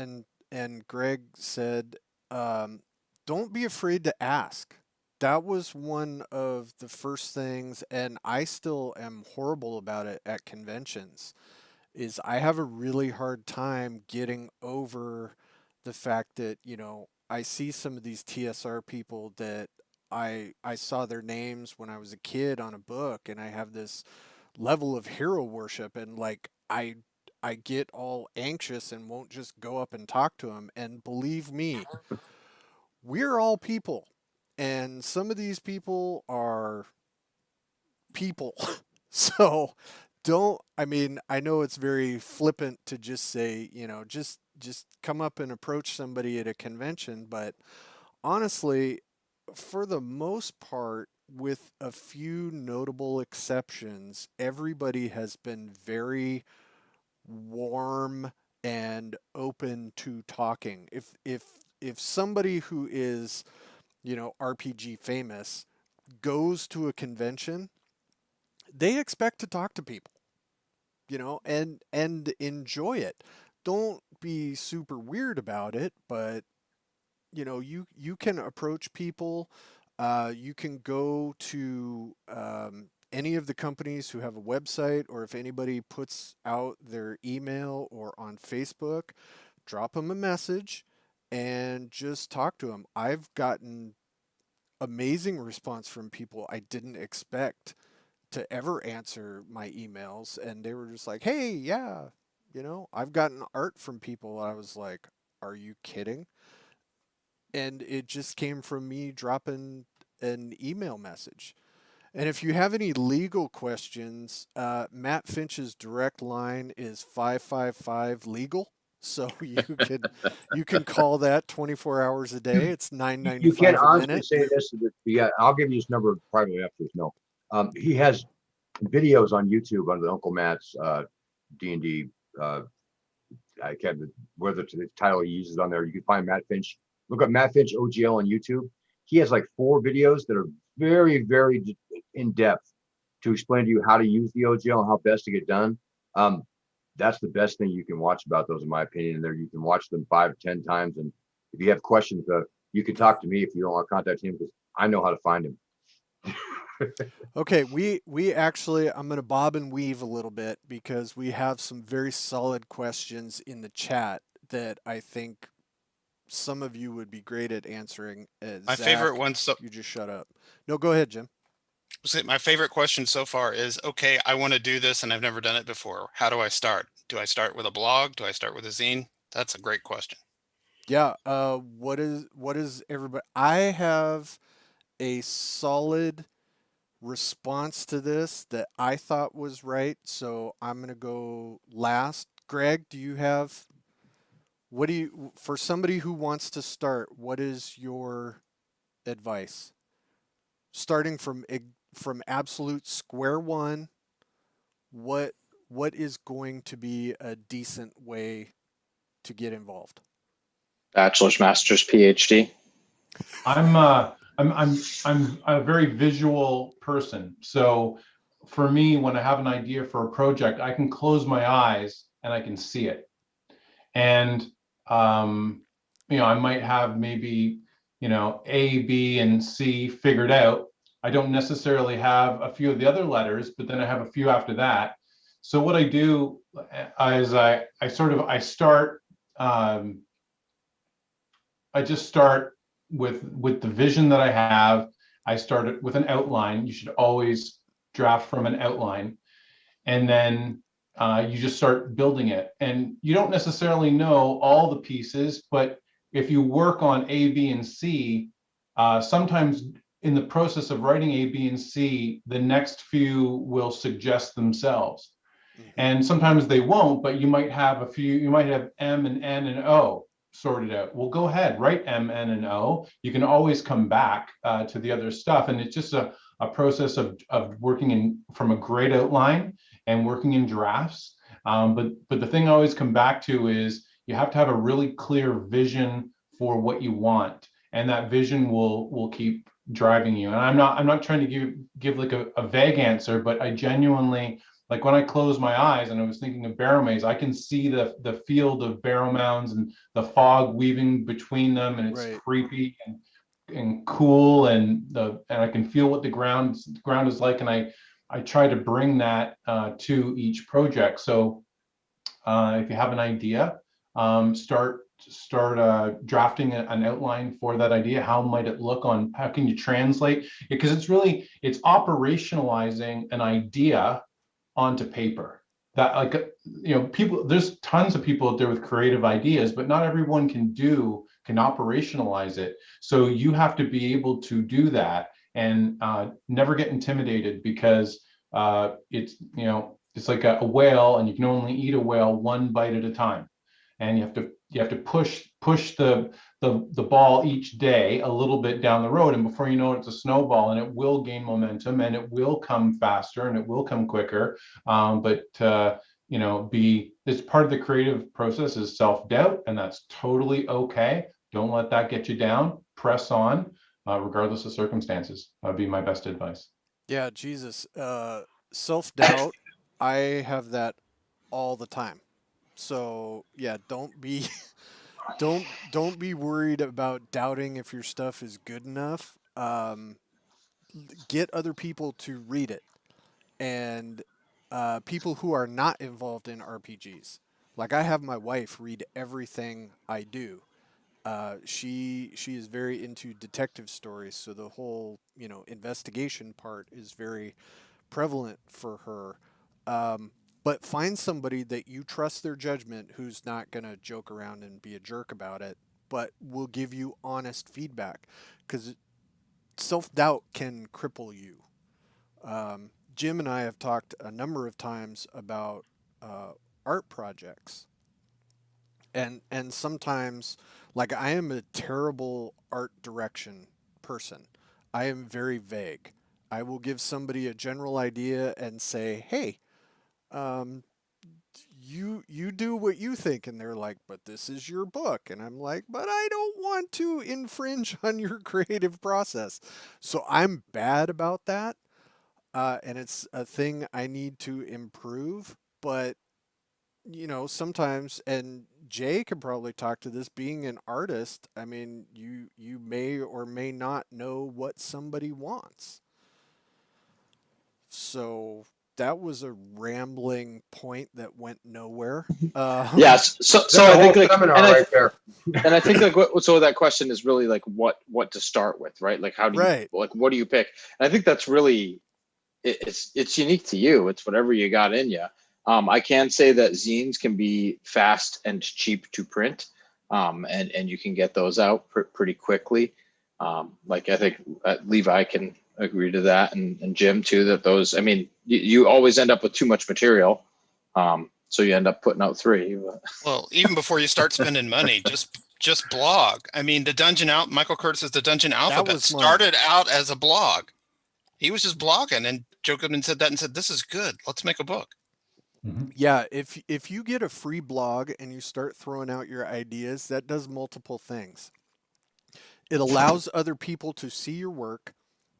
and Greg said, don't be afraid to ask. That was one of the first things, and I still am horrible about it at conventions, is I have a really hard time getting over the fact that, I see some of these TSR people that I saw their names when I was a kid on a book, and I have this level of hero worship, and like I get all anxious and won't just go up and talk to them. And believe me, we're all people. And some of these people are people. So I know it's very flippant to just say, just come up and approach somebody at a convention, but honestly, for the most part, with a few notable exceptions, everybody has been very warm and open to talking. If somebody who is, RPG famous goes to a convention, they expect to talk to people, and enjoy it. Don't be super weird about it, but you can approach people. You can go to any of the companies who have a website, or if anybody puts out their email or on Facebook, drop them a message and just talk to them. I've gotten amazing response from people I didn't expect to ever answer my emails, and they were just like, "Hey, yeah." I've gotten art from people. I was like, "Are you kidding?" And it just came from me dropping an email message. And if you have any legal questions, Matt Finch's direct line is 555 legal. So you can call that 24 hours a day. It's You can 9.95 a honestly minute. say this. Yeah, I'll give you his number privately after this. No, he has videos on YouTube under Uncle Matt's D&D. I can't whether the title he uses on there. You can find Matt Finch. Look up Matt Finch OGL on YouTube. He has like 4 videos that are very, very in depth to explain to you how to use the OGL and how best to get done. That's the best thing you can watch about those, in my opinion. And there you can watch them 5 or 10 times. And if you have questions, you can talk to me if you don't want to contact him, because I know how to find him. Okay, we actually, I'm going to bob and weave a little bit because we have some very solid questions in the chat that I think some of you would be great at answering. My Zach, favorite one. So you just shut up. No, go ahead, Jim. my favorite question so far is, okay, I want to do this and I've never done it before. How do I start? Do I start with a blog? Do I start with a zine? That's a great question. Yeah. What is everybody? I have a solid response to this that I thought was right, so I'm gonna go last. Greg, do you have? What do you, for somebody who wants to start? What is your advice? Starting from absolute square one, what what is going to be a decent way to get involved? Bachelor's, master's, PhD. I'm a very visual person. So for me, when I have an idea for a project, I can close my eyes and I can see it. And I might have maybe, A, B, and C figured out. I don't necessarily have a few of the other letters, but then I have a few after that. So what I do is I start I just start with the vision that I have. I start with an outline. You should always draft from an outline, and then you just start building it. And you don't necessarily know all the pieces, but if you work on A, B, and C, sometimes in the process of writing A, B, and C, the next few will suggest themselves. Mm-hmm. And sometimes they won't, but you might have a few, you might have M and N and O sorted out. Well, go ahead, write M, N, and O. You can always come back to the other stuff. And it's just a process of working from a great outline and working in drafts. But the thing I always come back to is you have to have a really clear vision for what you want. And that vision will keep driving you. And I'm not trying to give like a vague answer, but I genuinely, like when I close my eyes and I was thinking of barrow maze, I can see the field of barrow mounds and the fog weaving between them, and it's Right. creepy and cool, and I can feel what the ground is like, and I try to bring that to each project. So if you have an idea, start drafting an outline for that idea. How might it look on? How can you translate? Because it's operationalizing an idea onto paper. That, like, people, there's tons of people out there with creative ideas, but not everyone can operationalize it. So you have to be able to do that, and never get intimidated, because it's like a whale, and you can only eat a whale one bite at a time, and you have to push the the ball each day a little bit down the road, and before you know it, it's a snowball, and it will gain momentum, and it will come faster, and it will come quicker. But it's part of the creative process is self-doubt, and that's totally okay. Don't let that get you down. Press on, regardless of circumstances. That'd be my best advice. Yeah, Jesus. Self-doubt, I have that all the time. So, yeah, don't be don't be worried about doubting if your stuff is good enough. Get other people to read it, and people who are not involved in RPGs. Like I have my wife read everything I do. She is very into detective stories, so the whole investigation part is very prevalent for her. But find somebody that you trust their judgment who's not going to joke around and be a jerk about it, but will give you honest feedback. Because self doubt can cripple you. Jim and I have talked a number of times about art projects. And sometimes, like, I am a terrible art direction person. I am very vague. I will give somebody a general idea and say, "Hey, um, you do what you think," and they're like, "But this is your book," and I'm like, "But I don't want to infringe on your creative process." So I'm bad about that, and it's a thing I need to improve. But sometimes, and Jay can probably talk to this, being an artist, I mean, you may or may not know what somebody wants. So that was a rambling point that went nowhere. Yes. So There's I a think whole like, seminar right there. and I think like so that question is really like what to start with, right? Like how do you Right. like what do you pick? And I think that's really it's unique to you. It's whatever you got in you. I can say that zines can be fast and cheap to print, and you can get those out pretty quickly. Like I think Levi can agree to that, and Jim too. That those, I mean, you always end up with too much material, so you end up putting out three. Well, even before you start spending money, just blog. I mean, Michael Curtis's The Dungeon That Alphabet was mine. started out as a blog. He was just blogging, and Joe Goodman said that and said, "This is good. Let's make a book." Yeah, if you get a free blog and you start throwing out your ideas, that does multiple things. It allows other people to see your work.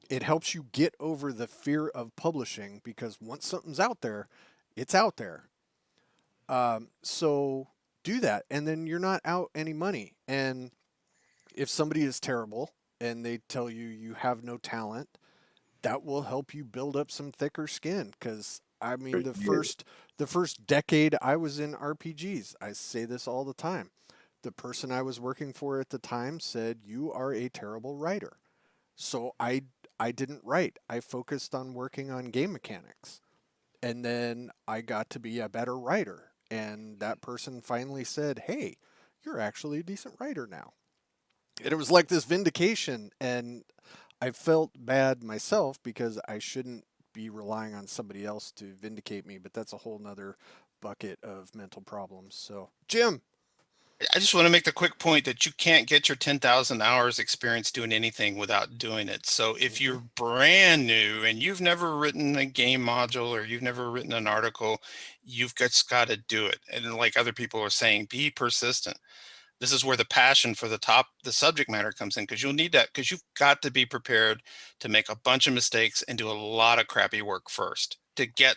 It helps you get over the fear of publishing because once something's out there, it's out there. So do that, and then you're not out any money. And if somebody is terrible and they tell you you have no talent, that will help you build up some thicker skin. Because I mean, the first decade I was in RPGs, I say this all the time. The person I was working for at the time said, "You are a terrible writer." So I didn't write. I focused on working on game mechanics. And then I got to be a better writer. And that person finally said, "Hey, you're actually a decent writer now." And it was like this vindication. And I felt bad myself because I shouldn't be relying on somebody else to vindicate me. But that's a whole nother bucket of mental problems. So, Jim. I just want to make the quick point that you can't get your 10,000 hours experience doing anything without doing it. So if you're brand new and you've never written a game module or you've never written an article, you've just got to do it. And like other people are saying, be persistent. This is where the passion for the subject matter comes in, because you'll need that, because you've got to be prepared to make a bunch of mistakes and do a lot of crappy work first to get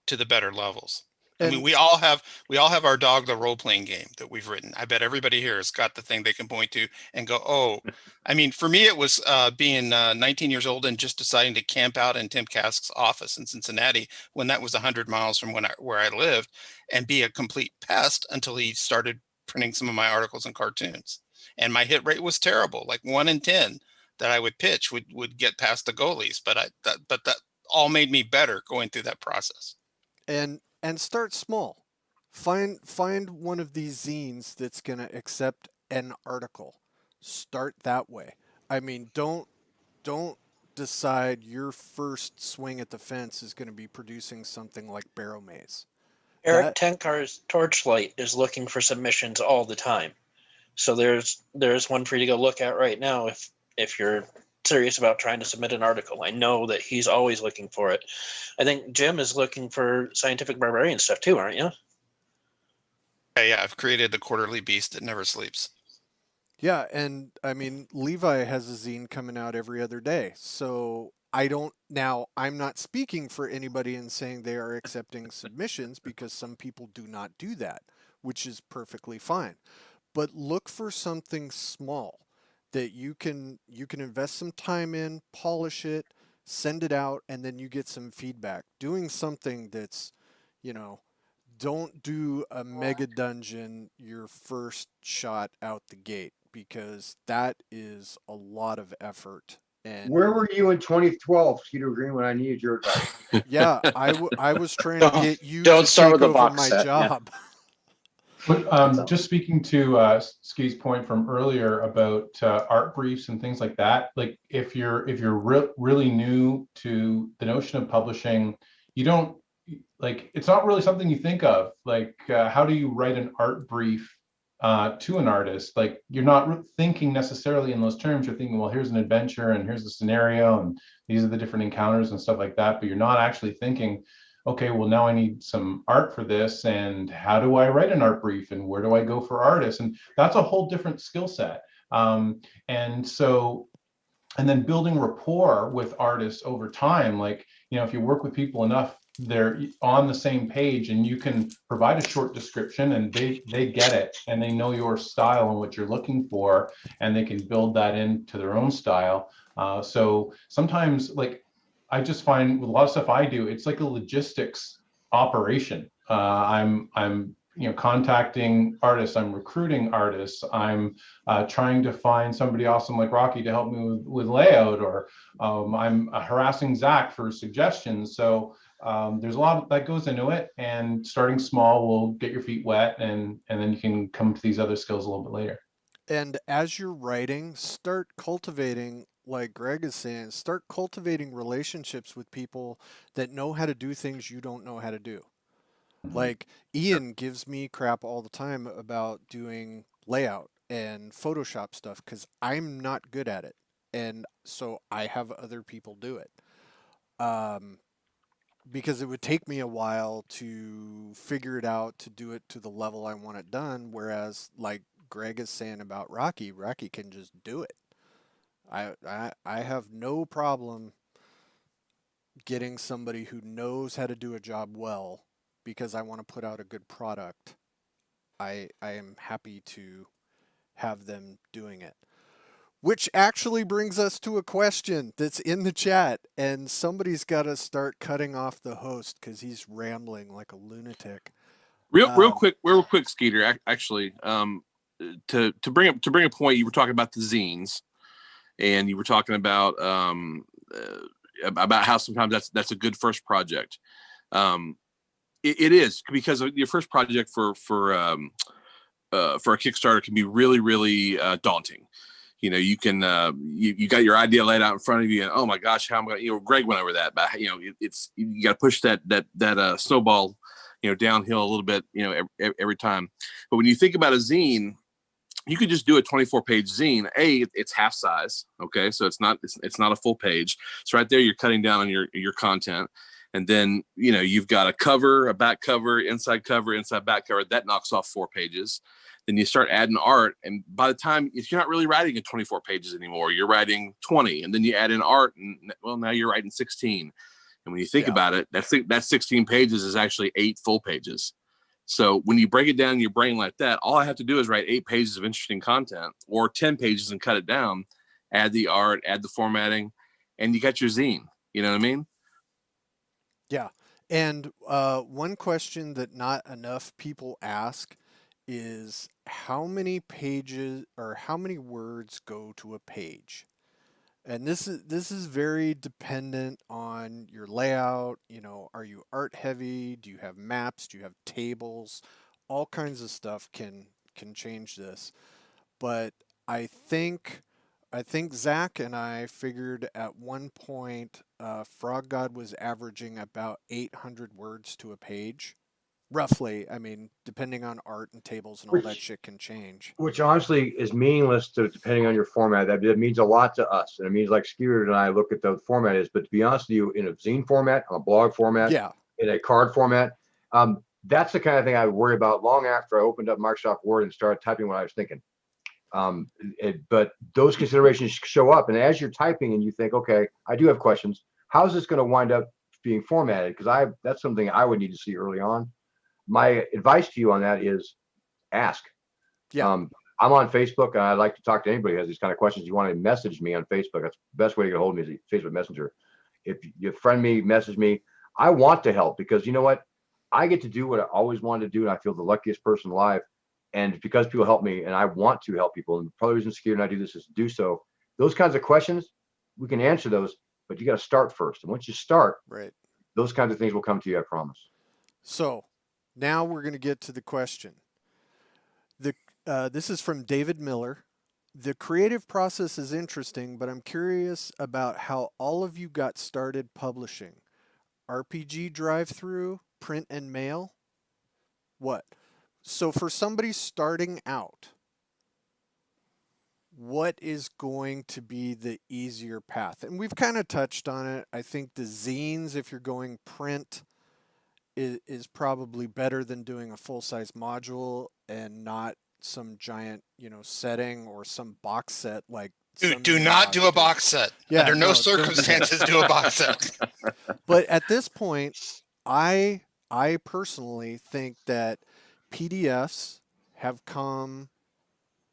to the better levels. I mean, And we all have our dog, the role playing game that we've written. I bet everybody here has got the thing they can point to and go, oh, I mean, for me, it was being 19 years old and just deciding to camp out in Tim Kask's office in Cincinnati when that was 100 miles from where I lived, and be a complete pest until he started printing some of my articles and cartoons. And my hit rate was terrible, like 1 in 10 that I would pitch would get past the goalies. But that all made me better going through that process. and start small. Find one of these zines that's going to accept an article. Start that way. I mean, don't decide your first swing at the fence is going to be producing something like Barrow Maze. Eric That Tenkar's Torchlight is looking for submissions all the time. So there's one for you to go look at right now if you're serious about trying to submit an article. I know that he's always looking for it. I think Jim is looking for scientific barbarian stuff too, aren't you? Yeah, I've created the quarterly beast that never sleeps. Yeah, and I mean, Levi has a zine coming out every other day. So I'm not speaking for anybody and saying they are accepting submissions, because some people do not do that, which is perfectly fine. But look for something small that you can invest some time in, polish it, send it out, and then you get some feedback. Doing something that's, you know, don't do a mega dungeon your first shot out the gate, because that is a lot of effort. And Where were you in 2012, Skeeter Green, when I needed your advice? yeah, I was trying to Don't, get you don't to start take with a over box my set. Yeah. job. But That's all. just speaking to Ski's point from earlier about art briefs and things like that, like if you're really new to the notion of publishing, you don't like it's not really something you think of. Like how do you write an art brief to an artist? Like you're not thinking necessarily in those terms. You're thinking, well, here's an adventure and here's the scenario and these are the different encounters and stuff like that. But you're not actually thinking, okay, well, now I need some art for this. And how do I write an art brief? And where do I go for artists? And that's a whole different skill set. And so, and then building rapport with artists over time, like, if you work with people enough, they're on the same page and you can provide a short description and they get it and they know your style and what you're looking for and they can build that into their own style. So sometimes, like, I just find with a lot of stuff I do, it's like a logistics operation. I'm contacting artists, I'm recruiting artists, I'm trying to find somebody awesome like Rocky to help me with layout, or I'm harassing Zach for suggestions. So there's a lot that goes into it, and starting small will get your feet wet, and then you can come to these other skills a little bit later. And as you're writing, start cultivating, like Greg is saying, start cultivating relationships with people that know how to do things you don't know how to do. Mhm. Like Ian gives me crap all the time about doing layout and Photoshop stuff because I'm not good at it. And so I have other people do it. Um, because it would take me a while to figure it out to do it to the level I want it done. Whereas, like Greg is saying about Rocky, Rocky can just do it. I have no problem getting somebody who knows how to do a job well because I want to put out a good product. I am happy to have them doing it. Which actually brings us to a question that's in the chat, and somebody's got to start cutting off the host because he's rambling like a lunatic. Um, Real quick, Skeeter. Actually, to bring a point, you were talking about the zines, and you were talking about how sometimes that's a good first project. Um, it is, because your first project for a Kickstarter can be really, really daunting. You can you got your idea laid out in front of you, and oh my gosh, how am I? Greg went over that, but it's you got to push that snowball, downhill a little bit, every time. But when you think about a zine, you could just do a 24-page zine. It's half size, okay, so it's not a full page. So right there, you're cutting down on your content. And then you've got a cover, a back cover, inside back cover. That knocks off 4 pages. Then you start adding art, and by the time, if you're not really writing in 24 pages anymore, you're writing 20, and then you add in art, and well, now you're writing 16. And when you think yeah, about it, that 16 pages is actually 8 full pages. So when you break it down in your brain like that, all I have to do is write 8 pages of interesting content, or 10 pages and cut it down, add the art, add the formatting, and you got your zine. You know what I mean? yeah. And one question that not enough people ask is how many pages or how many words go to a page? And this is very dependent on your layout. Are you art heavy? Do you have maps? Do you have tables? All kinds of stuff can change this. But I think I think Zach and I figured at one point Frog God was averaging about 800 words to a page. roughly. I mean, depending on art and tables and all that shit can change. Which honestly is meaningless to depending on your format. That means a lot to us, and it means like Skeeter and I look at the format is. But to be honest with you, in a zine format, on a blog format, Yeah. in a card format, that's the kind of thing I would worry about long after I opened up Microsoft Word and started typing what I was thinking. But those considerations show up, and as you're typing and you think, okay, I do have questions. How's this going to wind up being formatted? Because that's something I would need to see early on. My advice to you on that is ask. Yeah. I'm on Facebook, and I'd like to talk to anybody who has these kind of questions. You want to message me on Facebook. That's the best way to get a hold of me is Facebook Messenger. If you friend me, message me. I want to help because you know what? I get to do what I always wanted to do, and I feel the luckiest person alive. And because people help me, and I want to help people, and probably the reason Skeeter and I do this is to do so. Those kinds of questions, we can answer those, but you got to start first. And once you start, right, those kinds of things will come to you, I promise. So now we're going to get to the question. This is from David Miller. The creative process is interesting, but I'm curious about how all of you got started publishing. RPG drive-through, print and mail? What? So for somebody starting out, what is going to be the easier path? And we've kind of touched on it. I think the zines, if you're going print, is probably better than doing a full-size module and not some giant, setting or some box set like do not do a box set. Yeah, Under no no, circumstances do a box set. But at this point, I personally think that PDFs have come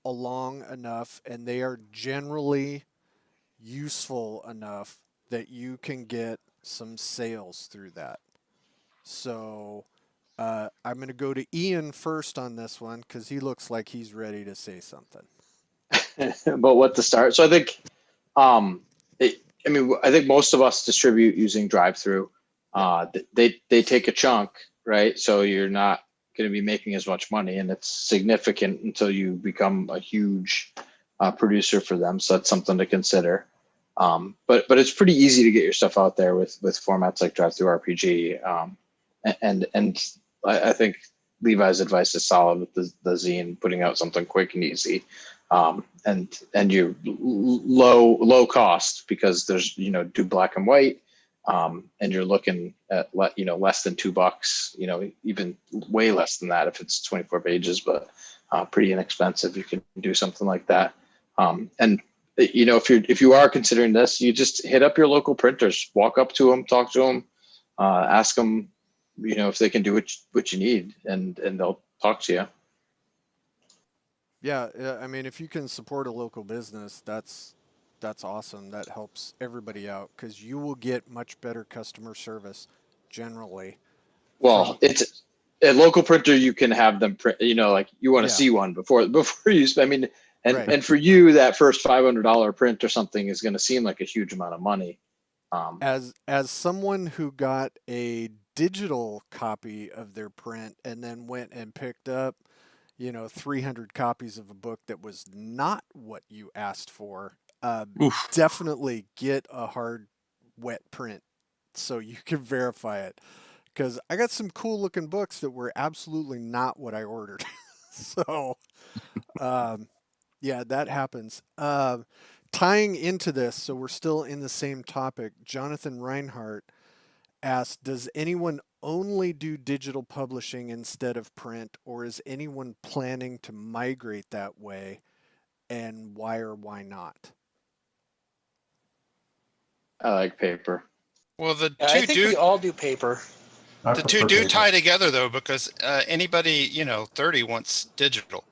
along enough and they are generally useful enough that you can get some sales through that. So I'm going to go to Ian first on this one because he looks like he's ready to say something. About what to start. So I think, I think most of us distribute using drive-through. They take a chunk, right? So you're not going to be making as much money, and it's significant until you become a huge producer for them. So that's something to consider. But it's pretty easy to get your stuff out there with formats like drive-through RPG. And I think Levi's advice is solid with the zine, putting out something quick and easy. And you're low cost because there's, do black and white. And you're looking at, less than $2, even way less than that if it's 24 pages, but pretty inexpensive. You can do something like that. And if you are considering this, you just hit up your local printers, walk up to them, talk to them, ask them, if they can do what you need, and they'll talk to you. Yeah, I mean, if you can support a local business, that's awesome. That helps everybody out because you will get much better customer service generally. Well, it's a local printer. You can have them print. Like you want to see one before you spend. And for you, that first $500 print or something is going to seem like a huge amount of money. As someone who got a digital copy of their print and then went and picked up 300 copies of a book that was not what you asked for, definitely get a hard wet print so you can verify it, because I got some cool looking books that were absolutely not what I ordered. So yeah, that happens. Tying into this, so we're still in the same topic, Jonathan Reinhardt asked, does anyone only do digital publishing instead of print, or is anyone planning to migrate that way, and why or why not? I like paper. Well, I think we all do paper. The two do tie together though, because anybody 30 wants digital.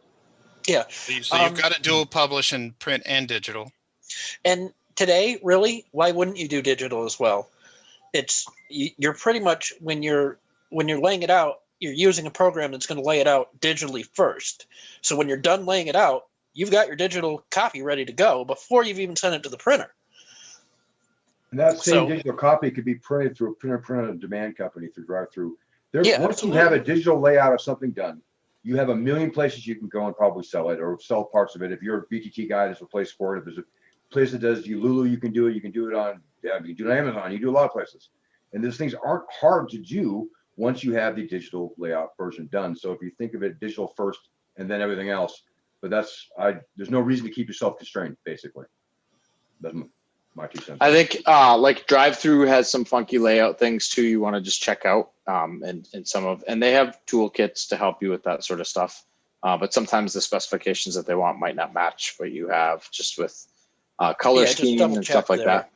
Yeah. So you've got to dual publish in print and digital. And today, really, why wouldn't you do digital as well? You're pretty much when you're laying it out, you're using a program that's going to lay it out digitally first. So when you're done laying it out, you've got your digital copy ready to go before you've even sent it to the printer. And that same digital copy could be printed through a print on demand company through drive-through. Once absolutely. you have a digital layout of something done, you have a million places you can go and probably sell it or sell parts of it. If you're a BTT guy, there's a place for it. If there's a place that does Ululu, you can do it. You can do it on, you can do it on Amazon. You do a lot of places. And those things aren't hard to do once you have the digital layout version done. So if you think of it digital first and then everything else, but there's no reason to keep yourself constrained, basically. That's my 2 cents. I think like drive-through has some funky layout things too. You want to just check out and they have toolkits to help you with that sort of stuff. But sometimes the specifications that they want might not match what you have, just with color scheme and stuff like that.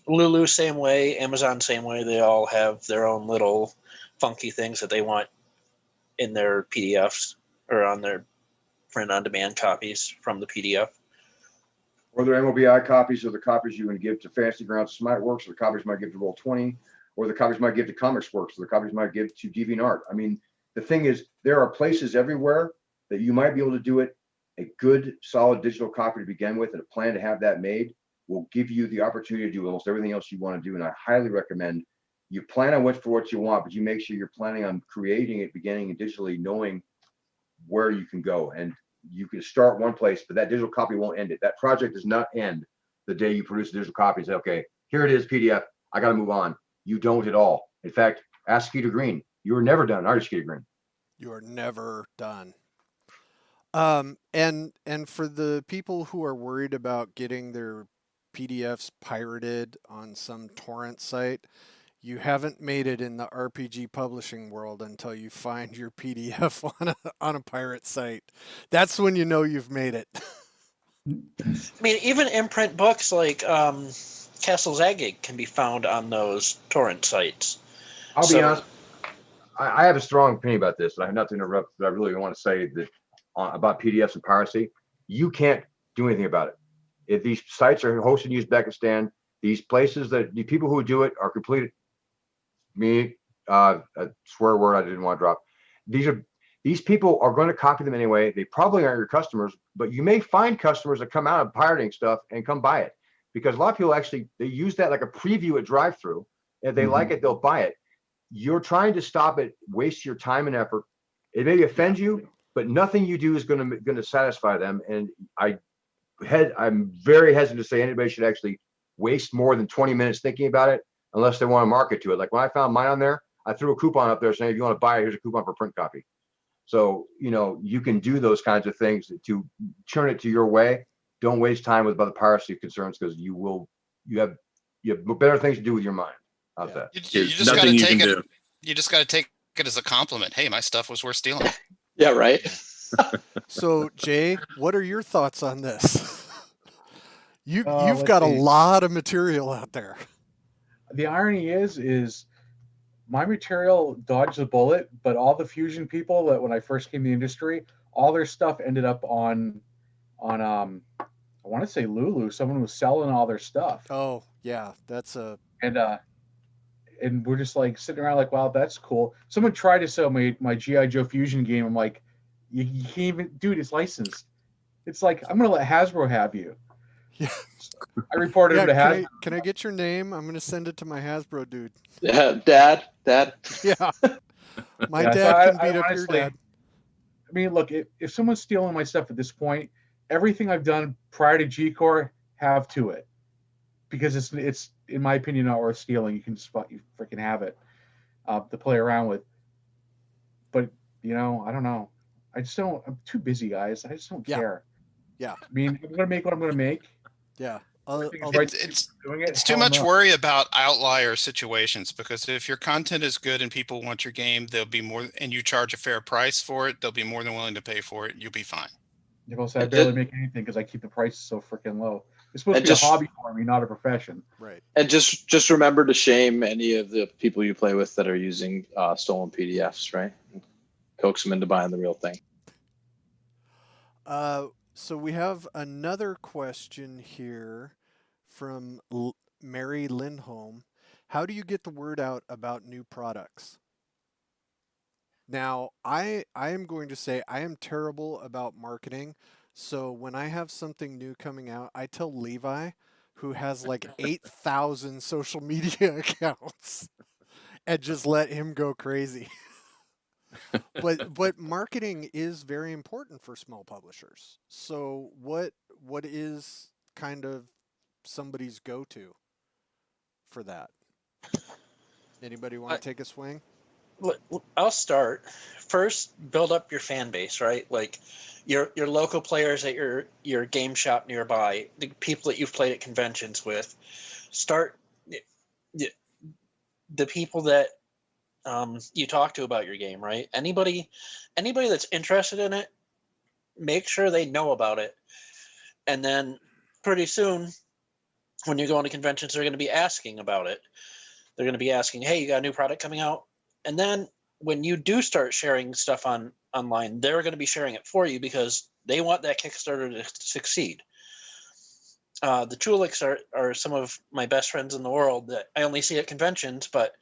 Lulu same way, Amazon same way. They all have their own little funky things that they want in their PDFs or on their print-on-demand copies from the PDF. Or their MOBI copies, or the copies you would give to Fantasy Grounds Smiteworks, or the copies might give to Roll20, or the copies might give to Comics Works, or the copies might give to DeviantArt. I mean, the thing is, there are places everywhere that you might be able to do it. A good, solid digital copy to begin with, and a plan to have that made will give you the opportunity to do almost everything else you want to do. And I highly recommend you plan on what you want, but you make sure you're planning on creating it, beginning and digitally, knowing where you can go. And you can start one place, but that digital copy won't end it. That project does not end the day you produce a digital copy and say, okay, here it is, PDF. I got to move on. You don't at all. In fact, ask Skeeter Green. You were never done, are you, Skeeter Green? You are never done. And for the people who are worried about getting their PDFs pirated on some torrent site, you haven't made it in the RPG publishing world until you find your PDF on a pirate site. That's when you know you've made it. I mean, even imprint books like Castle Zagig can be found on those torrent sites. I'll be honest. I have a strong opinion about this, but I have not to interrupt. But I really want to say that about PDFs and piracy, you can't do anything about it. If these sites are hosted in Uzbekistan, these places that the people who do it are completely a swear word I didn't want to drop. These people are going to copy them anyway. They probably aren't your customers, but you may find customers that come out of pirating stuff and come buy it, because a lot of people actually, they use that like a preview at drive-through. If they like it, they'll buy it. You're trying to stop it, waste your time and effort. It may offend you, but nothing you do is going to satisfy them. And I'm very hesitant to say anybody should actually waste more than 20 minutes thinking about it unless they want to market to it. Like when I found mine on there, I threw a coupon up there saying, if you want to buy it, here's a coupon for print copy. So, you can do those kinds of things to turn it to your way. Don't waste time with other piracy concerns, because you have better things to do with your mind. How's that? You just got to take it. You just got to take it as a compliment. Hey, my stuff was worth stealing. Yeah, right. So, Jay, what are your thoughts on this? You've let's got a see. lot of material out there. The irony is my material dodged the bullet, but all the fusion people that when I first came to the industry, all their stuff ended up on I want to say Lulu. Someone was selling all their stuff. Oh yeah, that's a and we're just like sitting around like, wow, that's cool. Someone tried to sell my G.I. Joe Fusion game. I'm like, you can't even, dude, it's licensed. It's like, I'm gonna let Hasbro have you. Yeah. I reported him to Hasbro. Can I get your name? I'm gonna send it to my Hasbro dude. Yeah, Dad. Yeah. My Yeah, dad so can beat up honestly, your dad. I mean, look, if someone's stealing my stuff at this point, everything I've done prior to G-Core, have to it, because it's in my opinion not worth stealing. You can just you freaking have it to play around with. But I don't know. I just don't. I'm too busy, guys. I just don't care. Yeah. I mean, I'm gonna make what I'm gonna make. Yeah. It's too much worry about outlier situations, because if your content is good and people want your game, they'll be more, and you charge a fair price for it, they'll be more than willing to pay for it. You'll be fine. I barely make anything because I keep the prices so freaking low. It's supposed to be a hobby for me, not a profession. Right. And just remember to shame any of the people you play with that are using stolen PDFs, right? Coax them into buying the real thing. So we have another question here from Mary Lindholm. How do you get the word out about new products? Now, I am going to say I am terrible about marketing. So when I have something new coming out, I tell Levi, who has like 8,000 social media accounts, and just let him go crazy. But marketing is very important for small publishers. So what is kind of somebody's go-to for that? Anybody want to take a swing? I'll start. First, build up your fan base, right? Like your local players at your game shop nearby, the people that you've played at conventions with. Start the people that you talk to about your game, right? Anybody that's interested in it, make sure they know about it. And then pretty soon, when you're going to conventions, they're going to be asking about it. They're going to be asking, "Hey, you got a new product coming out?" And then when you do start sharing stuff online, they're going to be sharing it for you because they want that Kickstarter to succeed. The Trulicks are some of my best friends in the world that I only see at conventions, but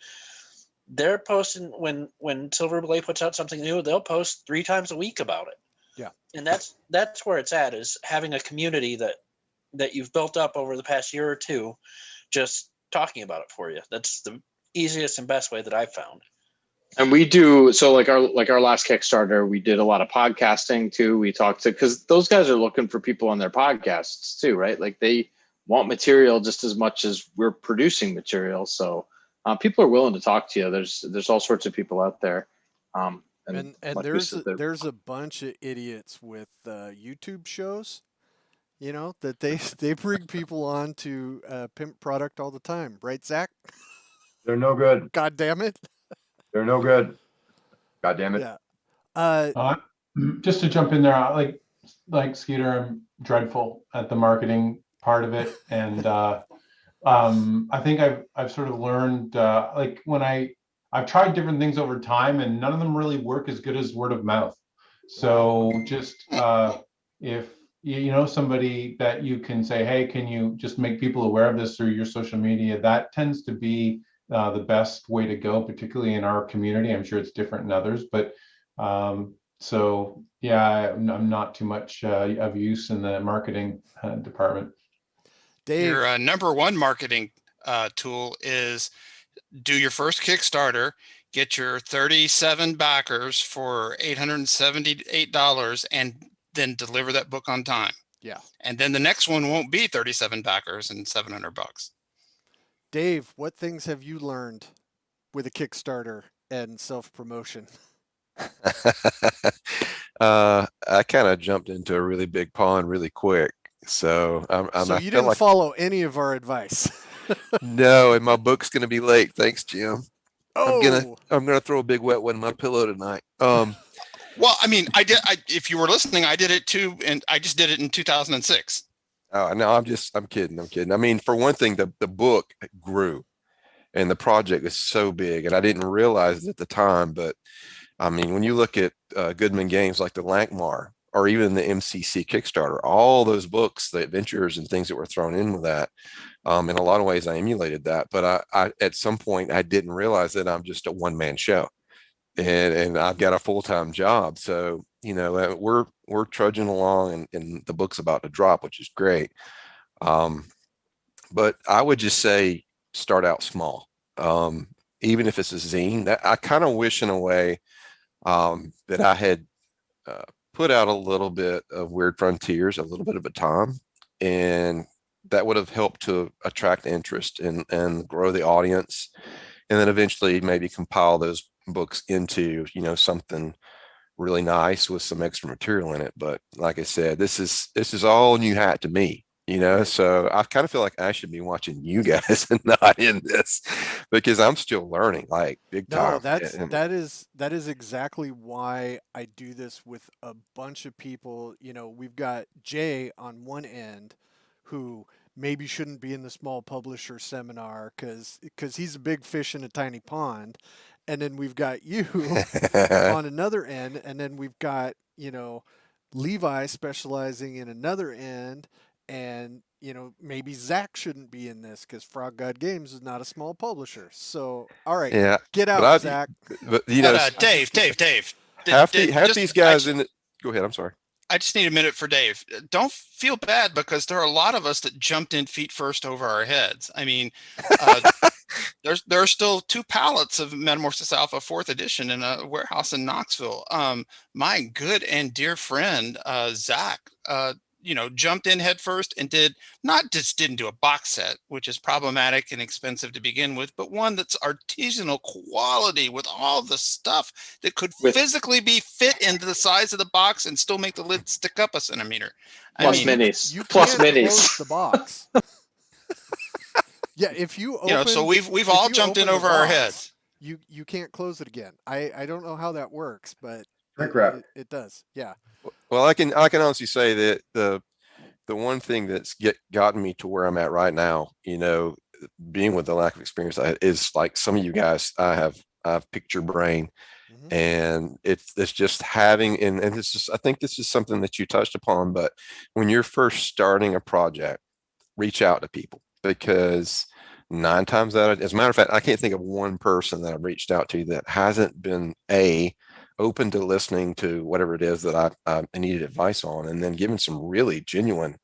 they're posting when Silver Belay puts out something new, they'll post 3 times a week about it. Yeah. And that's where it's at, is having a community that you've built up over the past year or two, just talking about it for you. That's the easiest and best way that I've found. And we do so like our last Kickstarter, we did a lot of podcasting too. We talked to, because those guys are looking for people on their podcasts too, right? Like they want material just as much as we're producing material. So people are willing to talk to you. There's all sorts of people out there. And like there's a bunch of idiots with YouTube shows, that they bring people on to pimp product all the time, right, Zach? They're no good. God damn it! They're no good. God damn it. Yeah. Just to jump in there, like Skeeter, I'm dreadful at the marketing part of it, and I think I've sort of learned like when I've tried different things over time, and none of them really work as good as word of mouth. So just if you know somebody that you can say, hey, can you just make people aware of this through your social media? That tends to be the best way to go, particularly in our community. I'm sure it's different in others, but so yeah, I'm not too much of use in the marketing department. Dave, Your number one marketing tool is do your first Kickstarter, get your 37 backers for $878, and then deliver that book on time. Yeah. And then the next one won't be 37 backers and $700. Dave, what things have you learned with a Kickstarter and self-promotion? I kind of jumped into a really big pond really quick. So So I you feel didn't like follow any of our advice. no, and my book's gonna be late. Thanks, Jim. Oh, I'm gonna throw a big wet one in my pillow tonight. Well, I mean, if you were listening, I did it too, and I just did it in 2006. Oh no, I'm kidding. I'm kidding. I mean, for one thing, the book grew and the project is so big, and I didn't realize it at the time, but I mean, when you look at Goodman games like the Lankmar or even the MCC Kickstarter, all those books, the adventures and things that were thrown in with that, in a lot of ways, I emulated that. But I at some point, I didn't realize that I'm just a one-man show, and I've got a full-time job. So we're trudging along, and the book's about to drop, which is great. But I would just say start out small. Even if it's a zine, that I kind of wish in a way that I had put out a little bit of Weird Frontiers, a little bit of a time, and that would have helped to attract interest and grow the audience, and then eventually maybe compile those books into something really nice with some extra material in it. But like I said, this is all new hat to me. Right. So I kind of feel like I should be watching you guys and not in this, because I'm still learning like big No, time. that is exactly why I do this with a bunch of people. We've got Jay on one end who maybe shouldn't be in the small publisher seminar because he's a big fish in a tiny pond. And then we've got you on another end, and then we've got, Levi specializing in another end, and maybe Zach shouldn't be in this because Frog God Games is not a small publisher. So, all right, Yeah, get but out, Zach. but Dave. half these guys in it. Go ahead. I'm sorry. I just need a minute for Dave. Don't feel bad, because there are a lot of us that jumped in feet first over our heads. I mean, there are still 2 pallets of Metamorphosis Alpha 4th edition in a warehouse in Knoxville. My good and dear friend Zach jumped in head first and didn't do a box set, which is problematic and expensive to begin with, but one that's artisanal quality with all the stuff that could physically be fit into the size of the box and still make the lid stick up a centimeter. Plus minis. Plus minis. Close the box. Yeah, if you open, so we've all jumped in over our heads. You can't close it again. I don't know how that works, but it does. Yeah. Well, I can honestly say that the one thing that's gotten me to where I'm at right now, being with the lack of experience, is like some of you guys. I've picked your brain, and it's just having, and it's just, I think this is something that you touched upon. But when you're first starting a project, reach out to people, because 9 times out of, as a matter of fact, I can't think of one person that I've reached out to that hasn't been open to listening to whatever it is that I needed advice on, and then giving some really genuine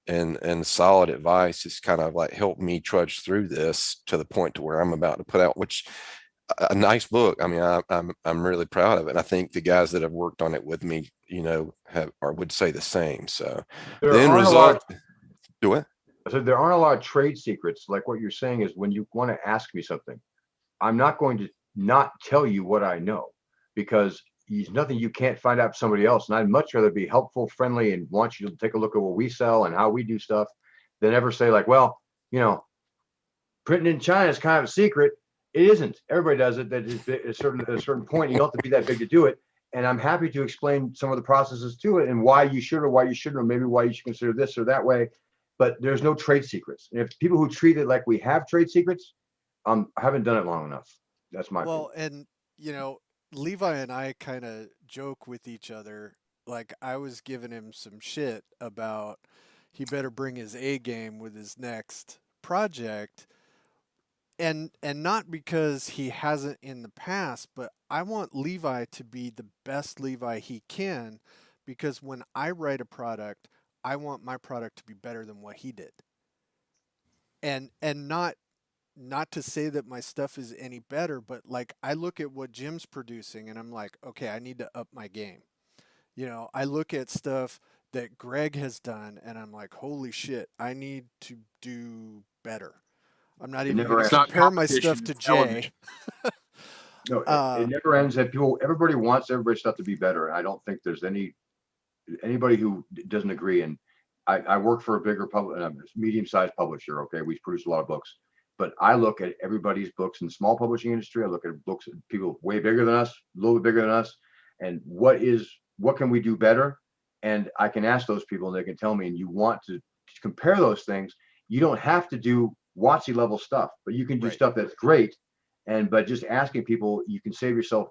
and solid advice has kind of like helped me trudge through this to the point to where I'm about to put out, which a nice book. I mean, I'm really proud of it. And I think the guys that have worked on it with me, would say the same. So the end result. Do it. I said there aren't a lot of trade secrets. Like what you're saying is, when you want to ask me something, I'm not going to not tell you what I know, because there's nothing you can't find out from somebody else. And I'd much rather be helpful, friendly, and want you to take a look at what we sell and how we do stuff than ever say like, well, printing in China is kind of a secret. It isn't. Everybody does it. That is at a certain point, you don't have to be that big to do it. And I'm happy to explain some of the processes to it and why you should or why you shouldn't, or maybe why you should consider this or that way. But there's no trade secrets. And if people who treat it like we have trade secrets, haven't done it long enough. That's my opinion. And Levi and I kind of joke with each other. Like, I was giving him some shit about he better bring his A game with his next project. And not because he hasn't in the past, but I want Levi to be the best Levi he can, because when I write a product, I want my product to be better than what he did. And not to say that my stuff is any better, but like, I look at what Jim's producing and I'm like, okay, I need to up my game. I look at stuff that Greg has done and I'm like, holy shit, I need to do better. I'm not even going to compare my stuff to Jay. No, it never ends. That everybody wants everybody's stuff to be better. And I don't think there's anybody who doesn't agree. And I work for a bigger medium-sized publisher. Okay, we produce a lot of books, but I look at everybody's books in the small publishing industry. I look at books of people way bigger than us, a little bit bigger than us, and what can we do better? And I can ask those people, and they can tell me. And you want to compare those things. You don't have to do WotC level stuff, but you can do stuff that's great. But just asking people, you can save yourself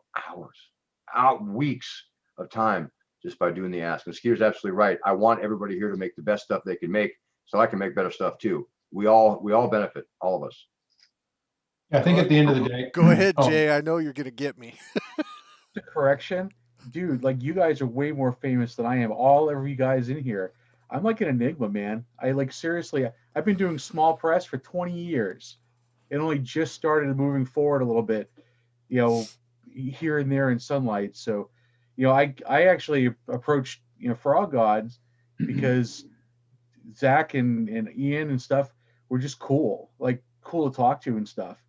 weeks of time just by doing the ask. And Skeeter's absolutely right. I want everybody here to make the best stuff they can make, so I can make better stuff too. We all benefit, all of us. I think at the end of the day. Go ahead, Jay. I know you're gonna get me. The correction, dude. Like, you guys are way more famous than I am. All of you guys in here, I'm like an enigma, man. Seriously, I've been doing small press for 20 years. It only just started moving forward a little bit, here and there in sunlight. So, I actually approached, Frog Gods because Zach and Ian and stuff were just cool to talk to and stuff.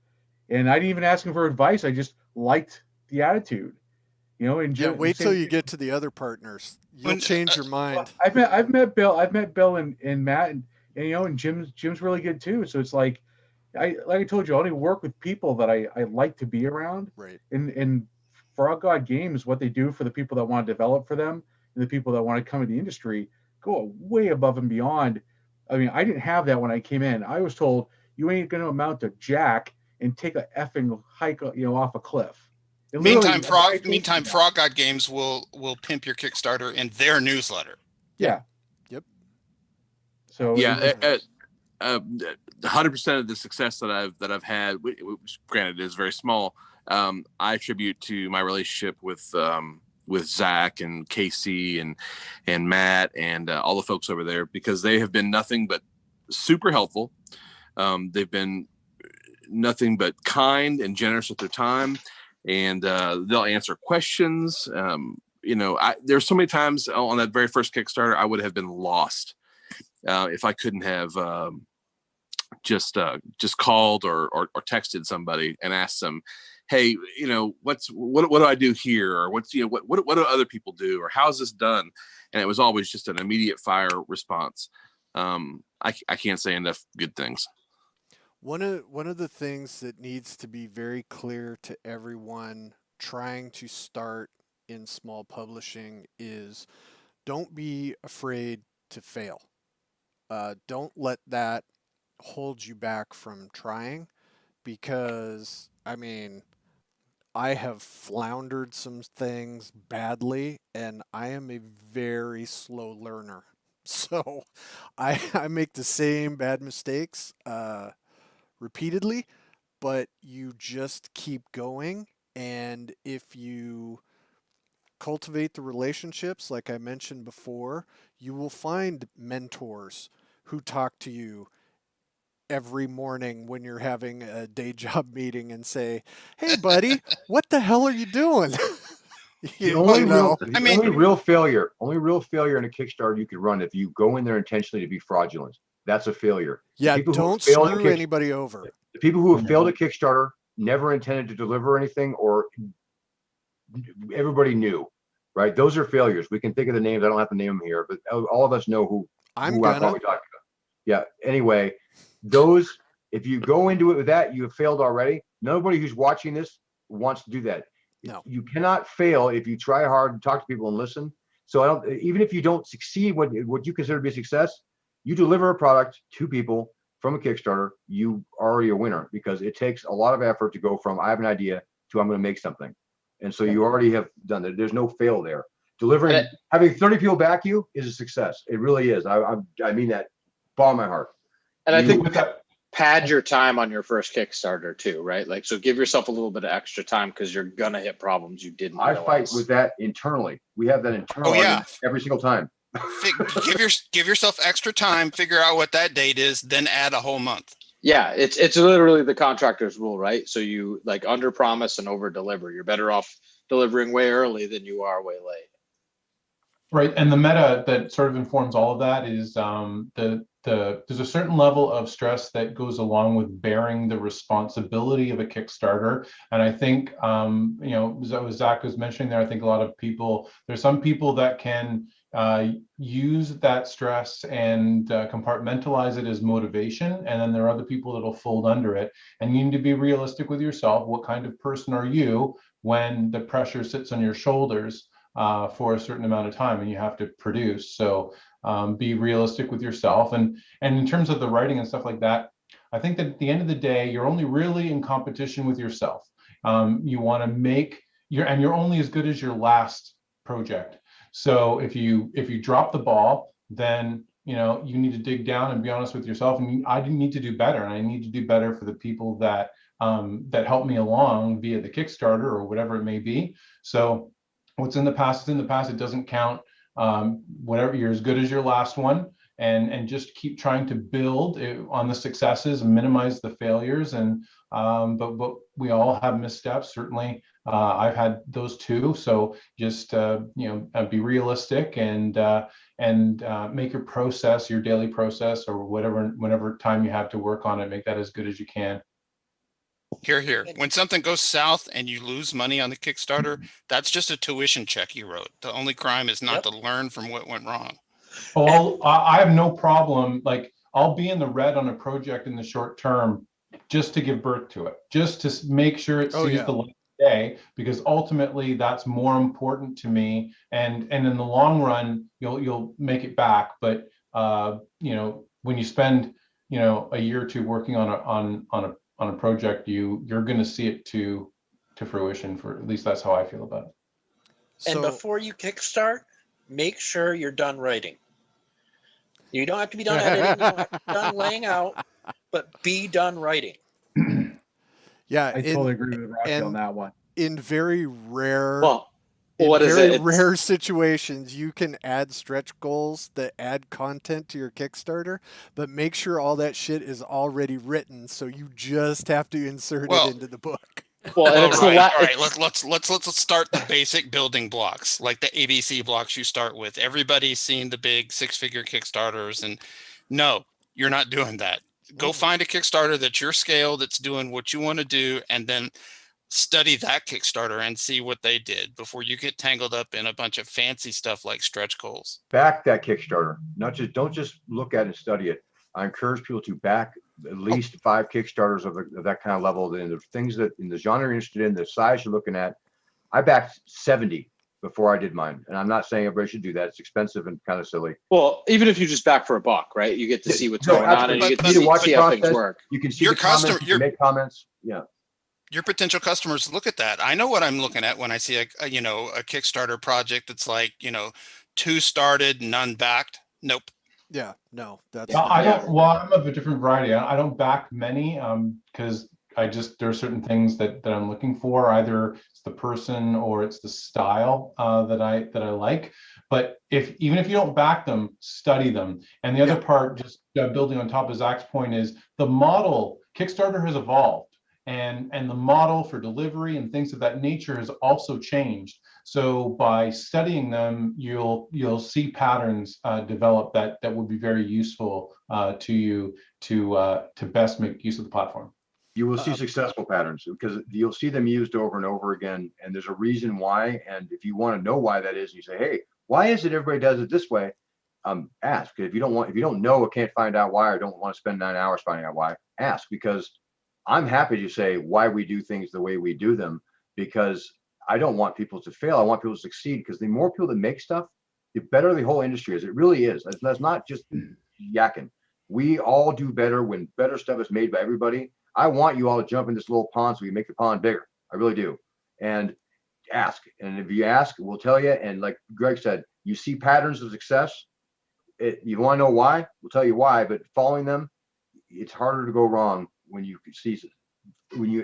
And I didn't even ask him for advice. I just liked the attitude, and wait till you get to the other partners. You'll change your mind. I've met Bill and Matt and Jim's really good too. So it's like I told you, I only work with people that I like to be around. Right. And Frog God Games, what they do for the people that want to develop for them and the people that want to come to the industry, go way above and beyond. I mean, I didn't have that when I came in. I was told, you ain't going to amount to jack and take a effing hike, off a cliff. Meantime, Frog God Games will pimp your Kickstarter in their newsletter. Yeah. Yep. So 100% of the success that I've had, which granted is very small, I attribute to my relationship with Zach and Casey and Matt and all the folks over there, because they have been nothing but super helpful. They've been nothing but kind and generous with their time, and they'll answer questions. there's so many times on that very first Kickstarter I would have been lost if I couldn't have just called or texted somebody and asked them, hey, what do I do here, or what do other people do, or how's this done? And it was always just an immediate fire response. I can't say enough good things. One of the things that needs to be very clear to everyone trying to start in small publishing is don't be afraid to fail. Don't let that hold you back from trying, because I have floundered some things badly, and I am a very slow learner. So I make the same bad mistakes repeatedly, but you just keep going. And if you cultivate the relationships, like I mentioned before, you will find mentors who talk to you every morning when you're having a day job meeting and say, "Hey, buddy, what the hell are you doing?" The you, only you real, know, the I mean- only real failure in a Kickstarter you could run if you go in there intentionally to be fraudulent. That's a failure. yeah, People who don't fail at screw anybody over. The people who have failed at Kickstarter never intended to deliver anything, or everybody knew, right? Those are failures. We can think of the names. I don't have to name them here, but all of us know who I'm I'm gonna. probably talking about. Yeah. Anyway, if you go into it with that, you have failed already. Nobody who's watching this wants to do that. No. You cannot fail if you try hard and talk to people and listen. So even if you don't succeed, what you consider to be a success, you deliver a product to people from a Kickstarter, you are already a winner, because it takes a lot of effort to go from I have an idea to I'm going to make something. And so you already have done that. There's no fail there. Having 30 people back you is a success. It really is. I mean that, bottom of my heart. And I think pad your time on your first Kickstarter too, right? Like, so give yourself a little bit of extra time, because you're gonna hit problems you didn't. I fight with that internally. We have that internal argument every single time. Give yourself extra time, figure out what that date is, then add a whole month. Yeah, it's literally the contractor's rule, right? So you like under promise and over deliver. You're better off delivering way early than you are way late. Right, and the meta that sort of informs all of that is there's a certain level of stress that goes along with bearing the responsibility of a Kickstarter. And I think as Zach was mentioning there, I think a lot of people, there's some people that can use that stress and compartmentalize it as motivation, and then there are other people that will fold under it. And you need to be realistic with yourself. What kind of person are you when the pressure sits on your shoulders for a certain amount of time and you have to produce? So be realistic with yourself. And in terms of the writing and stuff like that, I think that at the end of the day, you're only really in competition with yourself. You want to make you're only as good as your last project. So if you drop the ball, then you need to dig down and be honest with yourself. And I need to do better, and I need to do better for the people that help me along via the Kickstarter or whatever it may be. So what's in the past is in the past. It doesn't count. Whatever, you're as good as your last one, and just keep trying to build on the successes and minimize the failures. And but we all have missteps. Certainly, I've had those too. So just be realistic and make your process, your daily process, or whenever time you have to work on it, make that as good as you can. Here. When something goes south and you lose money on the Kickstarter, that's just a tuition check you wrote. The only crime is not to learn from what went wrong. Oh, I have no problem. Like, I'll be in the red on a project in the short term just to give birth to it, just to make sure it sees the light of day, because ultimately that's more important to me. And in the long run, you'll make it back. But when you spend a year or two working on a project, you're going to see it to fruition. For at least that's how I feel about it. And before you kickstart, make sure you're done writing. You don't have to be done editing, you don't have to be done laying out, but be done writing. Yeah, I totally agree with Rocky on that one. In very rare rare situations, you can add stretch goals that add content to your Kickstarter, but make sure all that shit is already written, so you just have to insert it into the book. Well, and All it's right, the all right. Let's start the basic building blocks, like the ABC blocks you start with. Everybody's seen the big six-figure Kickstarters, and no, you're not doing that. Go find a Kickstarter that's your scale, that's doing what you want to do, and then study that Kickstarter and see what they did before you get tangled up in a bunch of fancy stuff like stretch goals. Back that Kickstarter. Don't just look at it and study it. I encourage people to back at least 5 Kickstarters of that kind of level. And the things that in the genre you're interested in, the size you're looking at. I backed 70 before I did mine, and I'm not saying everybody should do that. It's expensive and kind of silly. well, even if you just back for a buck, right? You get to see what's going on, and you absolutely. get But- to watch see the how things process. work. You can see Your the comments. customer- You your- can make comments. Yeah. Your potential customers look at that. I know what I'm looking at when I see a Kickstarter project that's like, 2 started, none backed. Nope. Yeah, no, that's Well, I not. don't. Well, I'm of a different variety. I don't back many because there are certain things that I'm looking for. Either it's the person or it's the style that I like. But even if you don't back them, study them. And the other part, just building on top of Zach's point, is the model. Kickstarter has evolved, and the model for delivery and things of that nature has also changed. So by studying them, you'll see patterns develop that would be very useful to you to best make use of the platform. You will see successful patterns because you'll see them used over and over again, and there's a reason why. And if you want to know why that is, you say, "Hey, why is it everybody does it this way?" Ask. If you don't know or can't find out why, or don't want to spend 9 hours finding out why, ask. Because I'm happy to say why we do things the way we do them, because I don't want people to fail. I want people to succeed, because the more people that make stuff, the better the whole industry is. It really is. That's not just yakking. We all do better when better stuff is made by everybody. I want you all to jump in this little pond so we make the pond bigger. I really do. And ask. And if you ask, we'll tell you. And like Greg said, you see patterns of success. You want to know why? We'll tell you why. But following them, it's harder to go wrong when you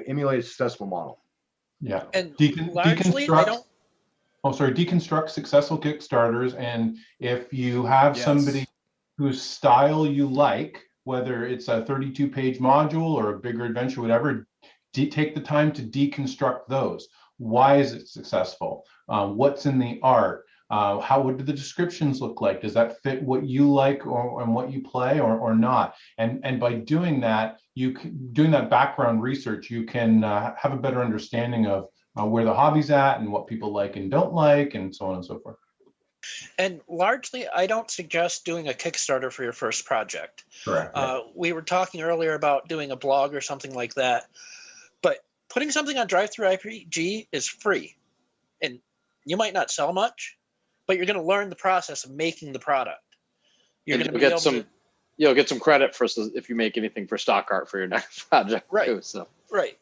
emulate a successful model. Yeah. And largely, I don't. Deconstruct successful Kickstarters, and if you have Yes. somebody whose style you like, whether it's a 32-page module or a bigger adventure, whatever, take the time to deconstruct those. Why is it successful? What's in the art? What do the descriptions look like? Does that fit what you like and what you play or not? And by doing that, doing that background research, you can have a better understanding of where the hobby's at and what people like and don't like, and so on and so forth. And largely, I don't suggest doing a Kickstarter for your first project. Correct. We were talking earlier about doing a blog or something like that, but putting something on Drive-Thru RPG is free, and you might not sell much, but you're going to learn the process of making the product. You're going to get some. You'll get some credit for if you make anything for stock art for your next project, right? Too, so right.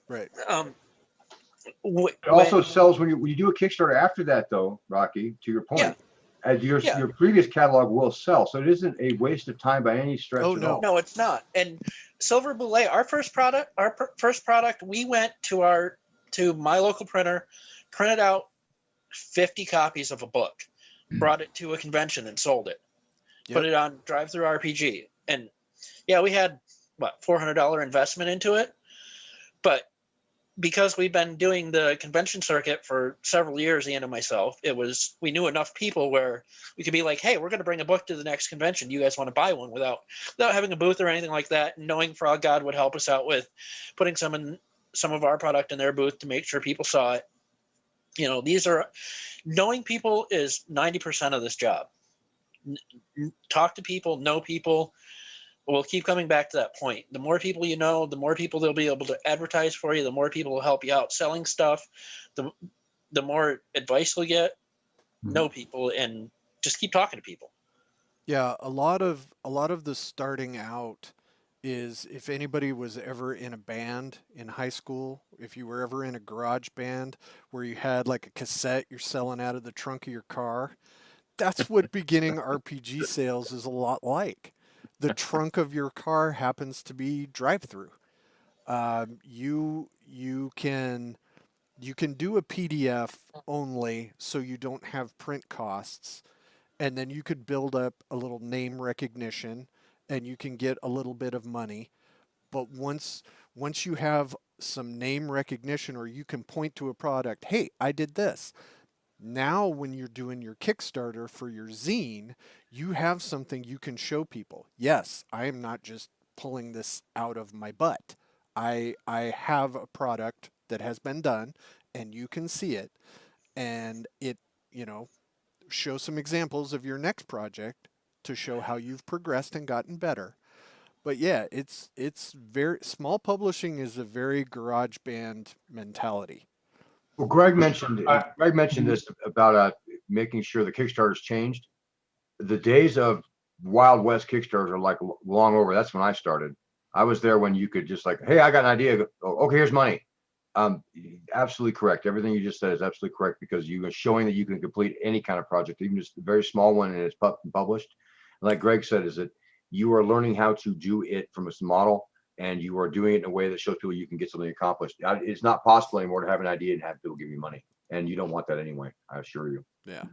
It also sells when you do a Kickstarter after that, though, Rocky. To your point, as your previous catalog will sell, so it isn't a waste of time by any stretch. Oh, at no. all. No, it's not. And Silver Boulet, our first product, we went to my local printer, printed out 50 copies of a book, brought it to a convention and sold it. Put it on Drive-Thru RPG, and we had $400 investment into it, but because we've been doing the convention circuit for several years, Ian and myself, we knew enough people where we could be like, hey, we're going to bring a book to the next convention. You guys want to buy one without having a booth or anything like that. And knowing Frog God would help us out with putting some of our product in their booth to make sure people saw it. Knowing people is 90% of this job. Talk to people, know people. We'll keep coming back to that point. The more people you know, the more people they'll be able to advertise for you, the more people will help you out selling stuff, the more advice you'll get. Know people and just keep talking to people. Yeah, a lot of the starting out is, if anybody was ever in a band in high school, if you were ever in a garage band where you had like a cassette you're selling out of the trunk of your car, that's what beginning RPG sales is a lot like. The trunk of your car happens to be Drive-Thru. You can do a PDF only, so you don't have print costs, and then you could build up a little name recognition, and you can get a little bit of money. But once you have some name recognition, or you can point to a product. Hey, I did this. Now, when you're doing your Kickstarter for your zine, you have something you can show people. Yes, I am not just pulling this out of my butt. I have a product that has been done, and you can see it, and it, you know, show some examples of your next project to show how you've progressed and gotten better. But yeah, it's very small publishing is a very garage band mentality. Well, Greg mentioned Mhm. this about making sure the Kickstarter's changed. The days of Wild West Kickstarters are like long over. That's when I started. I was there when you could just like, hey, I got an idea. Oh, okay, here's money. Absolutely correct. Everything you just said is absolutely correct, because you are showing that you can complete any kind of project, even just a very small one, and it's published. Like Greg said, is that you are learning how to do it from a model, and you are doing it in a way that shows people you can get something accomplished. It's not possible anymore to have an idea and have people give you money, and you don't want that anyway. I assure you. Yeah.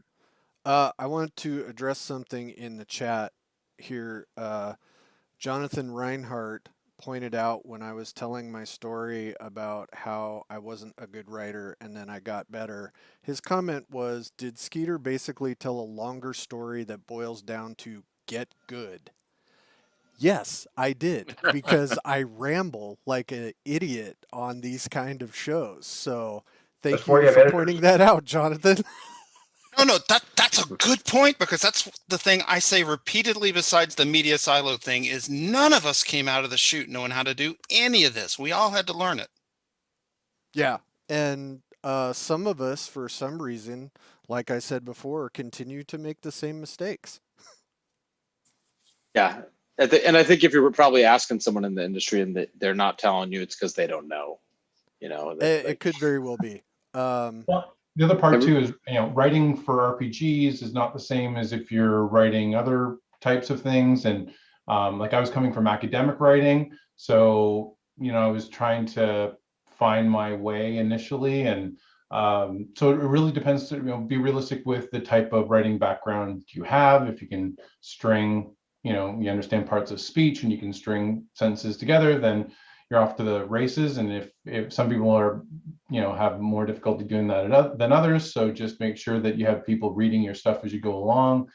I wanted to address something in the chat here. Jonathan Reinhardt pointed out when I was telling my story about how I wasn't a good writer and then I got better. His comment was, did Skeeter basically tell a longer story that boils down to get good? Yes, I did, because I ramble like an idiot on these kind of shows. So That's thank why you you have for pointing editors. that out, Jonathan. No, that's a good point, because that's the thing I say repeatedly. Besides the media silo thing, is none of us came out of the chute knowing how to do any of this. We all had to learn it. Yeah. And some of us, for some reason, like I said before, continue to make the same mistakes. Yeah. And I think if you're probably asking someone in the industry and they're not telling you, it's because they don't know. You know, It could very well be. Well, the other part Every- too is, writing for RPGs is not the same as if you're writing other types of things. And like I was coming from academic writing, so I was trying to find my way initially, and so it really depends to be realistic with the type of writing background you have. If you can string, you understand parts of speech and you can string sentences together, then you're off to the races. And if some people are have more difficulty doing that than others, so just make sure that you have people reading your stuff as you go along,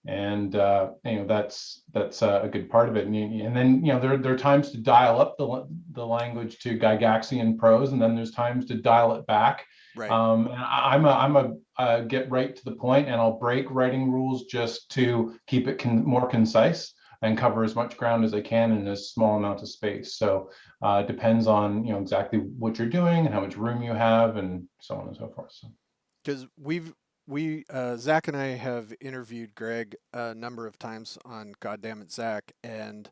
and that's a good part of it. And then there are times to dial up the language to Gygaxian prose, and then there's times to dial it back. right. And I'm a get right to the point, and I'll break writing rules just to keep it more concise and cover as much ground as I can in a small amount of space. So it depends on exactly what you're doing and how much room you have, and so on and so forth. So. Because Zach and I have interviewed Greg a number of times on Goddammit Zach, and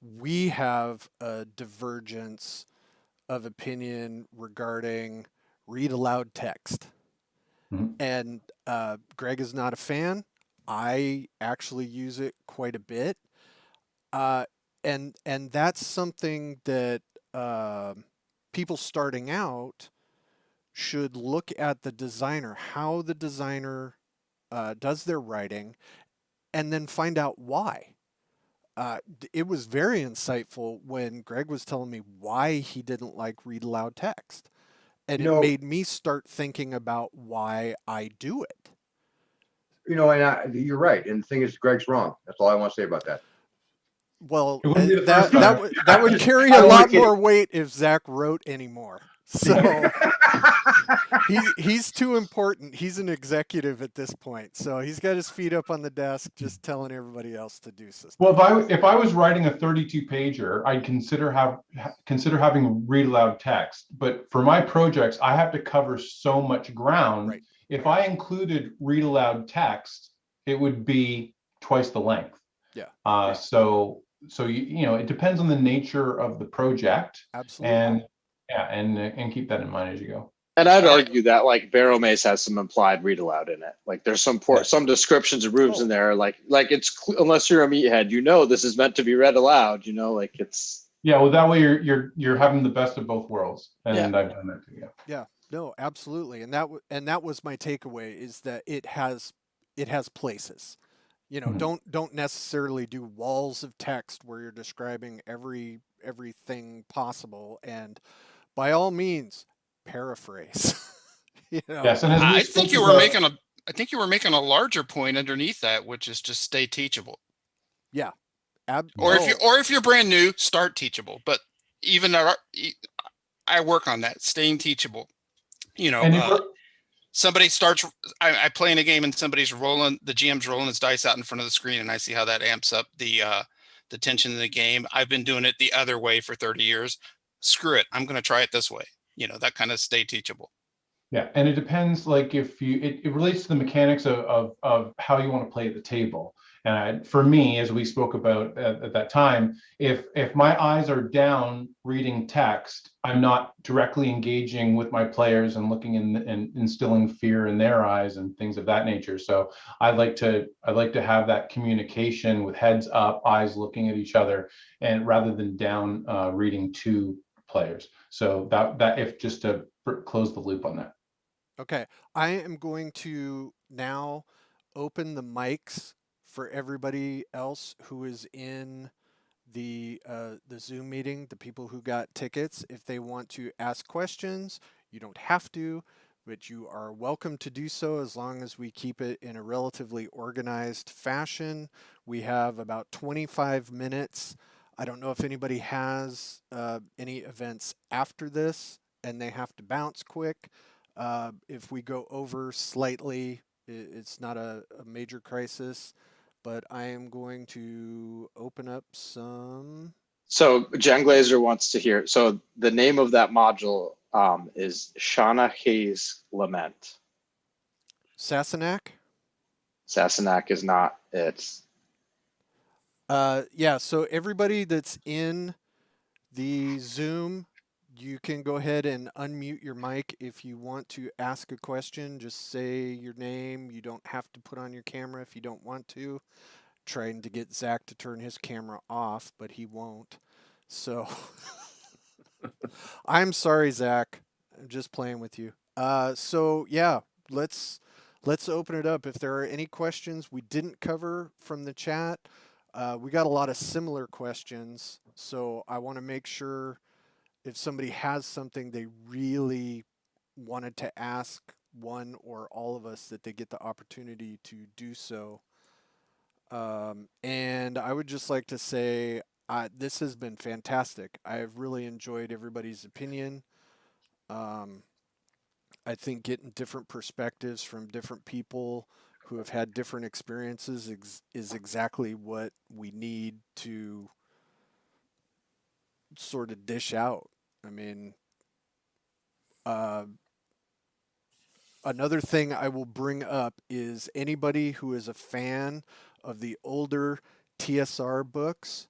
we have a divergence of opinion regarding read aloud text. Mhm. And Greg is not a fan. I actually use it quite a bit. Uh, and that's something that people starting out should look at the designer, how the designer does their writing, and then find out why. It was very insightful when Greg was telling me why he didn't like read aloud text. And You it know, made me start thinking about why I do it. and you're right. And the thing is, Greg's wrong. That's all I want to say about that. Well, It wouldn't be the that first that time. would that would carry I'm a only lot kidding. more weight if Zach wrote anymore. So he's too important. He's an executive at this point, so he's got his feet up on the desk, just telling everybody else to do stuff. Well, if I was writing a 32 pager, I'd consider having read aloud text. But for my projects, I have to cover so much ground. Right. If I included read aloud text, it would be twice the length. Yeah. So it depends on the nature of the project, Absolutely. and yeah, and keep that in mind as you go. And I'd argue that like Barrow Maze has some implied read aloud in it. Like there's some descriptions of rooms in there. Like it's unless you're a meathead, this is meant to be read aloud. Like it's. Yeah, well, that way you're having the best of both worlds, and Yeah. I've done that too. Yeah. Yeah. No, absolutely. And that was my takeaway, is that it has places. Mhm. Don't necessarily do walls of text where you're describing everything possible, by all means, paraphrase. You know, Yes, and as we I spoke think you were about, making a I think you were making a larger point underneath that, which is just stay teachable. yeah. Or if you Oh, or if you're brand new, start teachable. But even I work on that, staying teachable. You know, and if we're, somebody starts. I play in a game and somebody's rolling. The GM's rolling his dice out in front of the screen, and I see how that amps up the tension in the game. I've been doing it the other way for 30 years. Screw it. I'm going to try it this way. You know, that kind of stay teachable. yeah, and it depends, like if you, it relates to the mechanics of how you want to play at the table. And for me, as we spoke about at that time, if my eyes are down reading text, I'm not directly engaging with my players and looking in and instilling fear in their eyes and things of that nature. So I like to have that communication with heads up, eyes looking at each other, and rather than down reading to players. So that if just to close the loop on that. okay. I am going to now open the mics for everybody else who is in the Zoom meeting, the people who got tickets. If they want to ask questions, you don't have to, but you are welcome to do so as long as we keep it in a relatively organized fashion. We have about 25 minutes. I don't know if anybody has any events after this and they have to bounce quick. If we go over slightly, it's not a major crisis, but I am going to open up some. So Jen Glazer wants to hear. So the name of that module is Shauna Hayes Lament. Sassenach? Sassenach is not it. Yeah, so everybody that's in the Zoom, you can go ahead and unmute your mic if you want to ask a question. Just say your name. You don't have to put on your camera if you don't want to. Trying to get Zach to turn his camera off, but he won't. So I'm sorry, Zach. I'm just playing with you. So yeah, let's let's open it up. If there are any questions we didn't cover from the chat, we got a lot of similar questions. So I want to make sure if somebody has something they really wanted to ask one or all of us, that they get the opportunity to do so. And I would just like to say this has been fantastic. I've really enjoyed everybody's opinion. Um, I think getting different perspectives from different people who have had different experiences is exactly what we need to sort of dish out. I mean, uh, another thing I will bring up is anybody who is a fan of the older TSR books,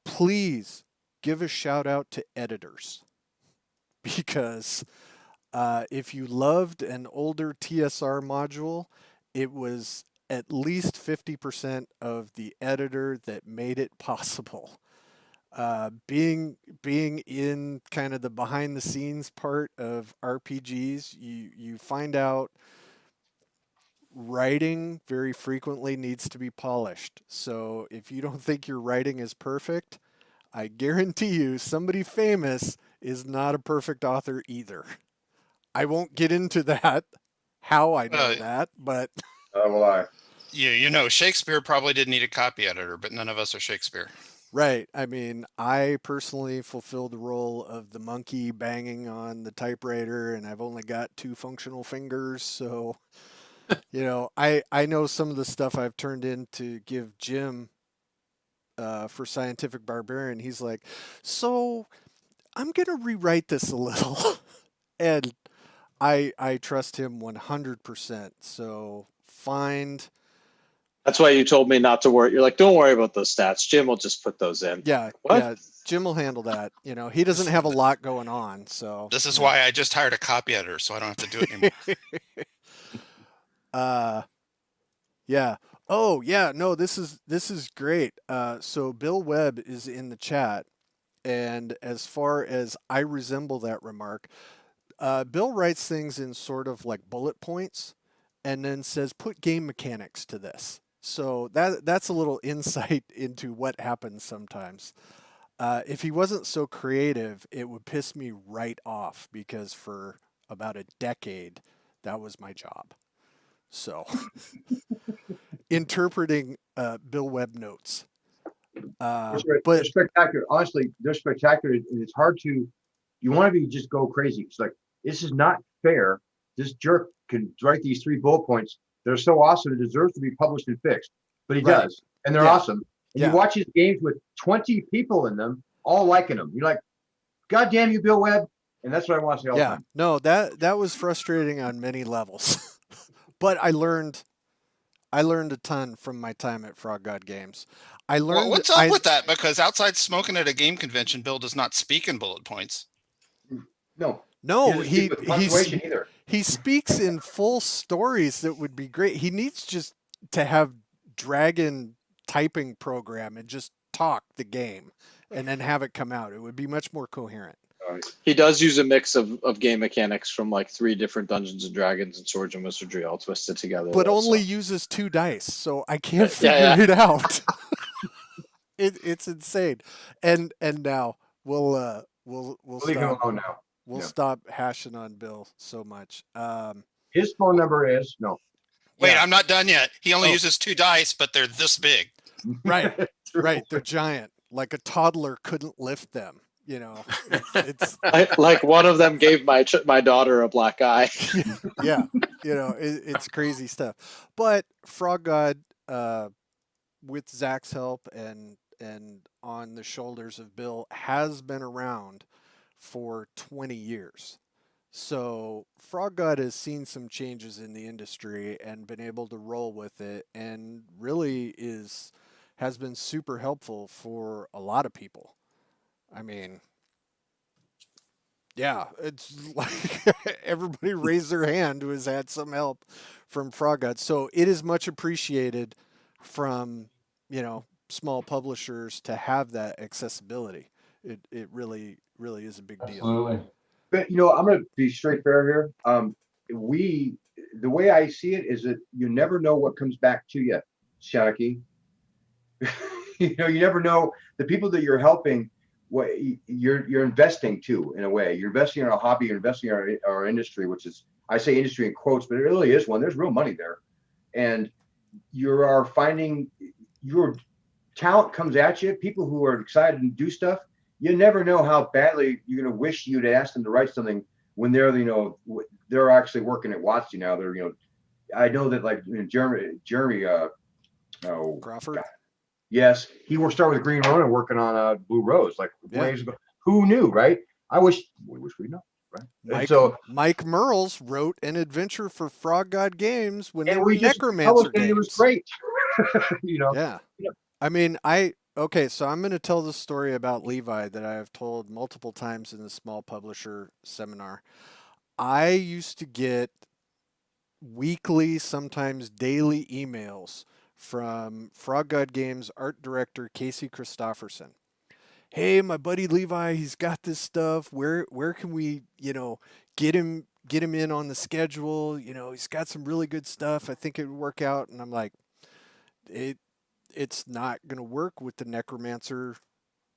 please give a shout out to editors because if you loved an older TSR module, it was at least 50% of the editor that made it possible. Being in kind of the behind the scenes part of RPGs, you find out writing very frequently needs to be polished. So if you don't think your writing is perfect, I guarantee you somebody famous is not a perfect author either. I won't get into that, how I know that, but Will I? You know, Shakespeare probably didn't need a copy editor, but none of us are Shakespeare. right. I mean, I personally fulfill the role of the monkey banging on the typewriter, and I've only got two functional fingers. So, I know some of the stuff I've turned in to give Jim for Scientific Barbarian. He's like, so I'm going to rewrite this a little. And I trust him 100%. So find. That's why you told me not to worry. You're like, don't worry about those stats. Jim will just put those in. Yeah, What? yeah. Jim will handle that. He doesn't have a lot going on, so. This is why I just hired a copy editor, so I don't have to do it anymore. Yeah. Oh, yeah. No, this is great. So Bill Webb is in the chat, and as far as I resemble that remark, Bill writes things in sort of like bullet points, and then says, "Put game mechanics to this." So that's a little insight into what happens sometimes. If he wasn't so creative, it would piss me right off because for about a decade, that was my job. So, interpreting Bill Webb notes. They're But spectacular. Honestly, they're spectacular. And it's hard to, you want to be just go crazy. It's like, this is not fair. This jerk can write these 3 bullet points. They're so awesome. It deserves to be published and fixed. But he right, does. And they're yeah, awesome. And you yeah, watch his games with 20 people in them, all liking them. You're like, God damn you, Bill Webb. And that's what I want to say all the yeah. time. No, that was frustrating on many levels. But I learned a ton from my time at Frog God Games. I Well, learned what's up I with that? Because outside smoking at a game convention, Bill does not speak in bullet points. No, he no, doesn't speak with punctuation either. he speaks in full stories that would be great. He needs just to have Dragon typing program and just talk the game and then have it come out. It would be much more coherent. He does use a mix of game mechanics from like 3 different Dungeons and Dragons and Swords and Wizardry all twisted together. But though, only so. uses 2 dice, so I can't Yeah, figure it out. It's insane. And now we'll Leave him stop alone now. we'll Yeah. stop hashing on Bill so much. His phone number is no. Wait, Yeah. I'm not done yet. He only Oh. uses 2 dice, but they're this big. Right. True. Right, they're giant. Like a toddler couldn't lift them, you know. It's like one of them gave my daughter a black eye. yeah, you know, it's crazy stuff. But Frog God, with Zach's help and on the shoulders of Bill, has been around for 20 years. So Frog God has seen some changes in the industry and been able to roll with it, and really has been super helpful for a lot of people. I mean, yeah, it's like everybody raised their hand who has had some help from Frog God. So it is much appreciated from, small publishers to have that accessibility. It really is a big deal. Absolutely. But I'm going to be straight fair here. The way I see it is that you never know what comes back to you, Sharky. You never know the people that you're helping. What you're investing to in a way. You're investing in a hobby. You're investing in our industry, which is, I say industry in quotes, but it really is one. There's real money there, and you are finding your talent comes at you. People who are excited and do stuff. You never know how badly you're going to wish you'd asked them to write something when they're, they're actually working at WotC now. They're, I know that like Jeremy, oh, Crawford? God. Yes, he will start with Green Ronin working on Blue Rose, like Yeah. ways ago. Who knew, right? We wish we know, right? And so, Mike Merles wrote an adventure for Frog God Games when they and were we just Necromancer published it, and it was games. great. Yeah. I mean, okay, so I'm going to tell the story about Levi that I have told multiple times in the small publisher seminar. I used to get weekly, sometimes daily emails from Frog God Games art director Casey Christopherson. Hey, my buddy Levi, he's got this stuff. Where can we, get him in on the schedule? He's got some really good stuff. I think it would work out. And I'm like, it's not going to work with the Necromancer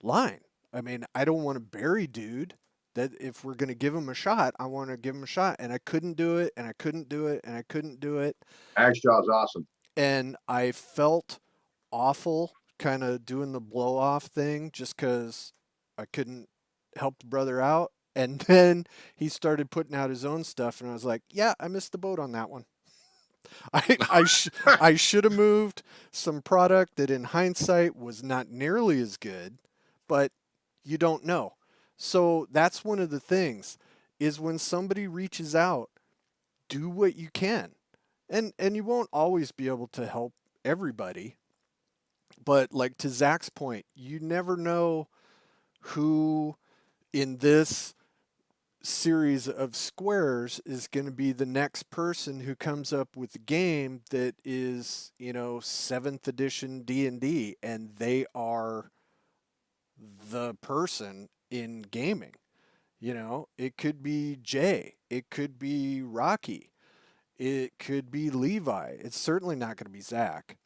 line. I mean, I don't want to bury dude. That if we're going to give him a shot, I want to give him a shot. And I couldn't do it, and I couldn't do it, and I couldn't do it. Axe Jaw's awesome. And I felt awful kind of doing the blow off thing just because I couldn't help the brother out. And then he started putting out his own stuff, and I was like, yeah, I missed the boat on that one. I should have moved some product that in hindsight was not nearly as good, but you don't know. So that's one of the things is when somebody reaches out, do what you can. And you won't always be able to help everybody. But like to Zach's point, you never know who in this series of squares is going to be the next person who comes up with a game that is 7th edition D&D, and they are the person in gaming. It could be Jay, it could be Rocky, it could be Levi. It's certainly not going to be Zach.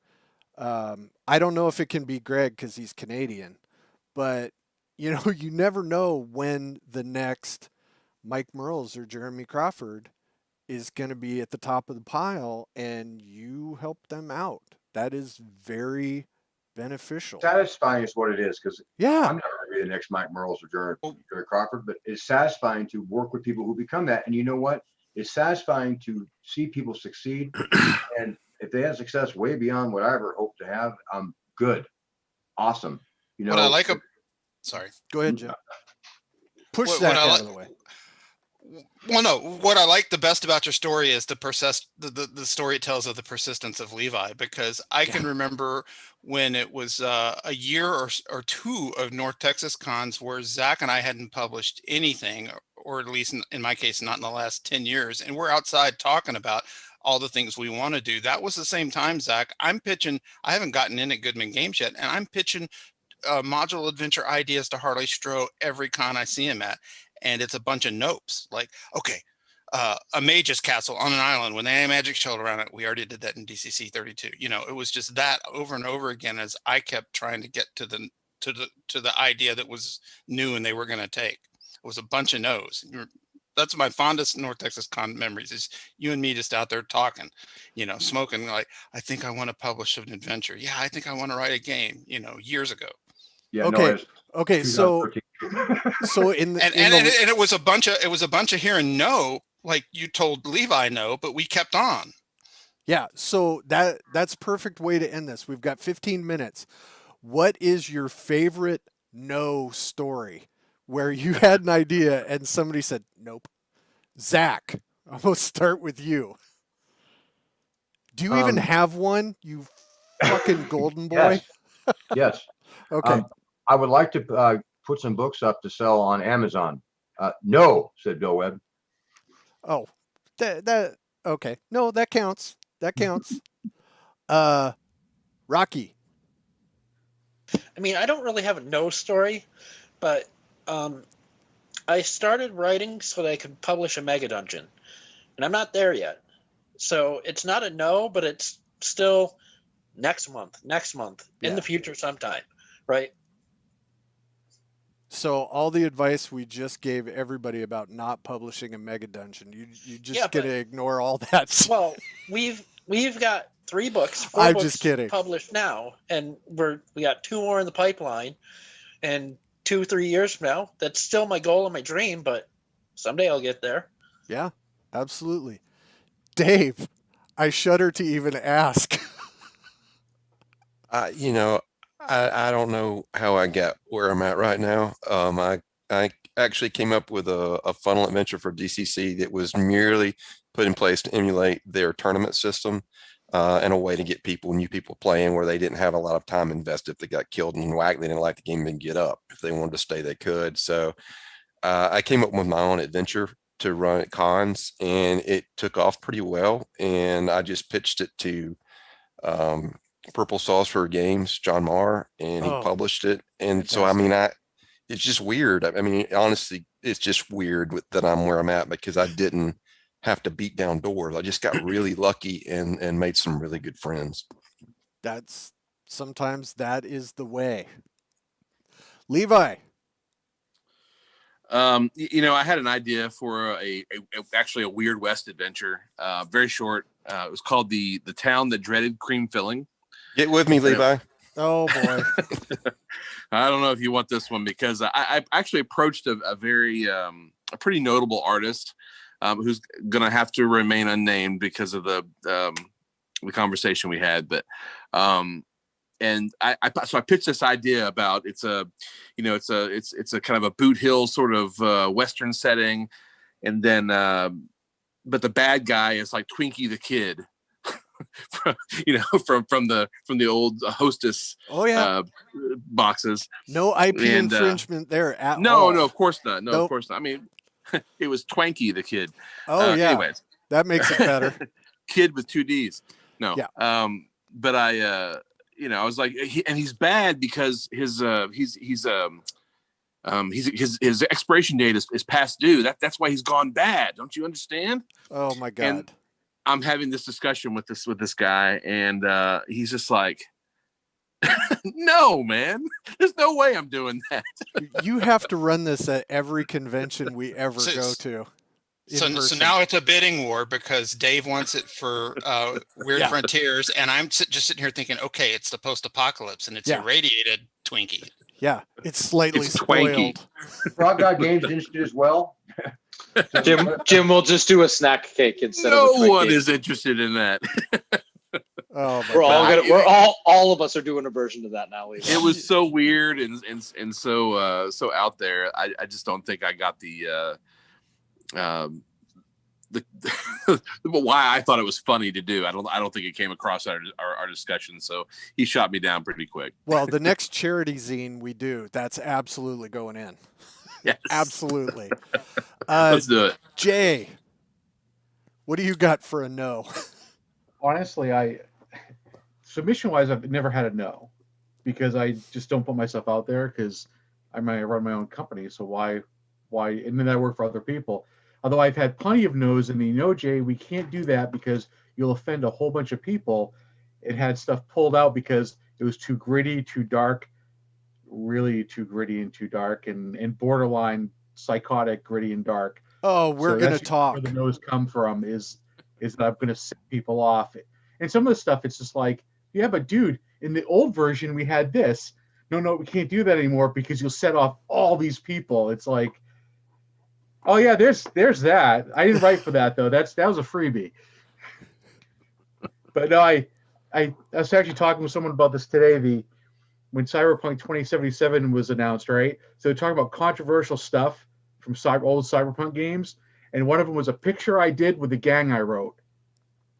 I don't know if it can be Greg because he's Canadian, but you never know when the next Mike Merles or Jeremy Crawford is going to be at the top of the pile, and you help them out. That is very beneficial. Satisfying is what it is, because Yeah. I'm never going to be the next Mike Merles or Well, Jerry Crawford, but it's satisfying to work with people who become that. And you know what? It's satisfying to see people succeed. And if they have success way beyond what I ever hoped to have, I'm good. Awesome. You what I know, like, sorry. Go ahead, Jim. Push What Zach I out like, of the way. well, no, what I like the best about your story is the story it tells of the persistence of Levi, because I can remember when it was a year or two of North Texas cons where Zach and I hadn't published anything, or at least in my case, not in the last 10 years. And we're outside talking about all the things we want to do. That was the same time, Zach, I'm pitching, I haven't gotten in at Goodman Games yet, and I'm pitching module adventure ideas to Harley Stroh every con I see him at. And it's a bunch of nopes. Like, okay, a mage's castle on an island when they had a magic shell around it. We already did that in DCC 32. It was just that over and over again as I kept trying to get to the idea that was new and they were going to take. It was a bunch of no's. That's my fondest North Texas con memories, is you and me just out there talking, smoking, like, I think I want to publish an adventure. Yeah, I think I want to write a game, years ago. yeah, Okay. no, it's Okay. So 2013. in the And in the it was a bunch of hearing no, like you told Levi no, but we kept on. yeah. So that's a perfect way to end this. We've got 15 minutes. What is your favorite no story where you had an idea and somebody said nope? Zach, I'm gonna start with you. Do you even have one? You fucking golden boy. Yes, yes. Okay. I would like to put some books up to sell on Amazon. No, said Bill Webb. Oh, that okay. No, that counts. That counts. Uh, Rocky. I mean, I don't really have a no story, but I started writing so that I could publish a mega dungeon, and I'm not there yet. So it's not a no, but it's still next month, in the future sometime, right? So all the advice we just gave everybody about not publishing a mega dungeon, you just Yeah, gonna ignore all that. Well, we've got 3 books, 4 I'm books just kidding. published now, and we got 2 more in the pipeline, and 2-3 years from now, that's still my goal and my dream, but someday I'll get there. Yeah, absolutely. Dave, I shudder to even ask. I don't know how I got where I'm at right now. I actually came up with a funnel adventure for DCC that was merely put in place to emulate their tournament system, and a way to get new people playing where they didn't have a lot of time invested. If they got killed and whacked, they didn't like the game and get up. If they wanted to stay, they could. So I came up with my own adventure to run at cons, and it took off pretty well. And I just pitched it to Purple Saucer Games, John Marr, and he published it. And so, I mean, it's just weird. I mean, honestly, it's just weird that I'm where I'm at, because I didn't have to beat down doors. I just got really lucky and made some really good friends. Sometimes that is the way. Levi. I had an idea for actually a Weird West adventure, very short. It was called the Town That Dreaded Cream Filling. Get with me, Levi. Oh boy. I don't know if you want this one, because I actually approached a pretty notable artist, who's gonna have to remain unnamed because of the conversation we had. But and I pitched this idea about it's a kind of a Boot Hill sort of Western setting, and then but the bad guy is like Twinkie the Kid. from the old Hostess boxes. No IP infringement there at all. No, of course not. Nope. Of course not. I mean, it was Twanky the Kid. Anyways, that makes it better. Kid with 2 D's. No. Yeah. But I was like, he's bad because his expiration date is past due. That's why he's gone bad. Don't you understand? Oh my God. And I'm having this discussion with this guy, and he's just like, No, man. There's no way I'm doing that. You have to run this at every convention we ever go to. So now it's a bidding war because Dave wants it for Weird Yeah. Frontiers, and I'm just sitting here thinking, okay, it's the post-apocalypse, and it's Yeah. irradiated Twinkie. Yeah, it's slightly It's twanky. spoiled. Frog God Games interested as well. Jim will just do a snack cake instead of a No Twinkie. one is interested in that. Oh my We're all God. gonna. We're all of us are doing a version of that now. Levi. It was so weird and so out there. I just don't think I got the why I thought it was funny to do. I don't think it came across our discussion. So he shot me down pretty quick. Well, the next charity zine we do, that's absolutely going in. Yes. Absolutely. Let's do it. Jay, what do you got for a no? Honestly, submission wise, I've never had a no, because I just don't put myself out there, because I run my own company. So why? And then I work for other people. Although I've had plenty of no's, and Jay, we can't do that because you'll offend a whole bunch of people. It had stuff pulled out because it was too gritty, too dark, really too gritty and too dark, and borderline psychotic, gritty and dark. Oh, we're going to talk. Where the no's come from is that I'm going to set people off. And some of the stuff, it's just like, yeah, but dude, in the old version, we had this. No, we can't do that anymore because you'll set off all these people. It's like, oh yeah, there's that. I didn't write for that though. That was a freebie. But no, I was actually talking with someone about this today. When Cyberpunk 2077 was announced, right? So they're talking about controversial stuff from old Cyberpunk games, and one of them was a picture I did with the gang I wrote,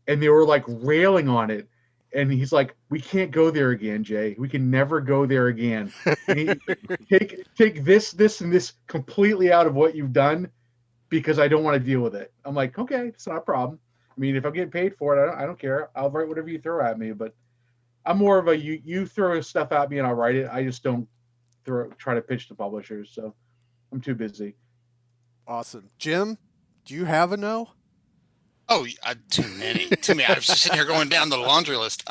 and they were like railing on it. And he's like, "We can't go there again, Jay. We can never go there again. Take this, and this completely out of what you've done, because I don't want to deal with it." I'm like, "Okay, it's not a problem. I mean, if I'm getting paid for it, I don't care. I'll write whatever you throw at me." But I'm more of a you throw stuff at me and I'll write it. I just don't try to pitch to publishers. So I'm too busy. Awesome. Jim, do you have a no? Oh, too many. I was just sitting here going down the laundry list.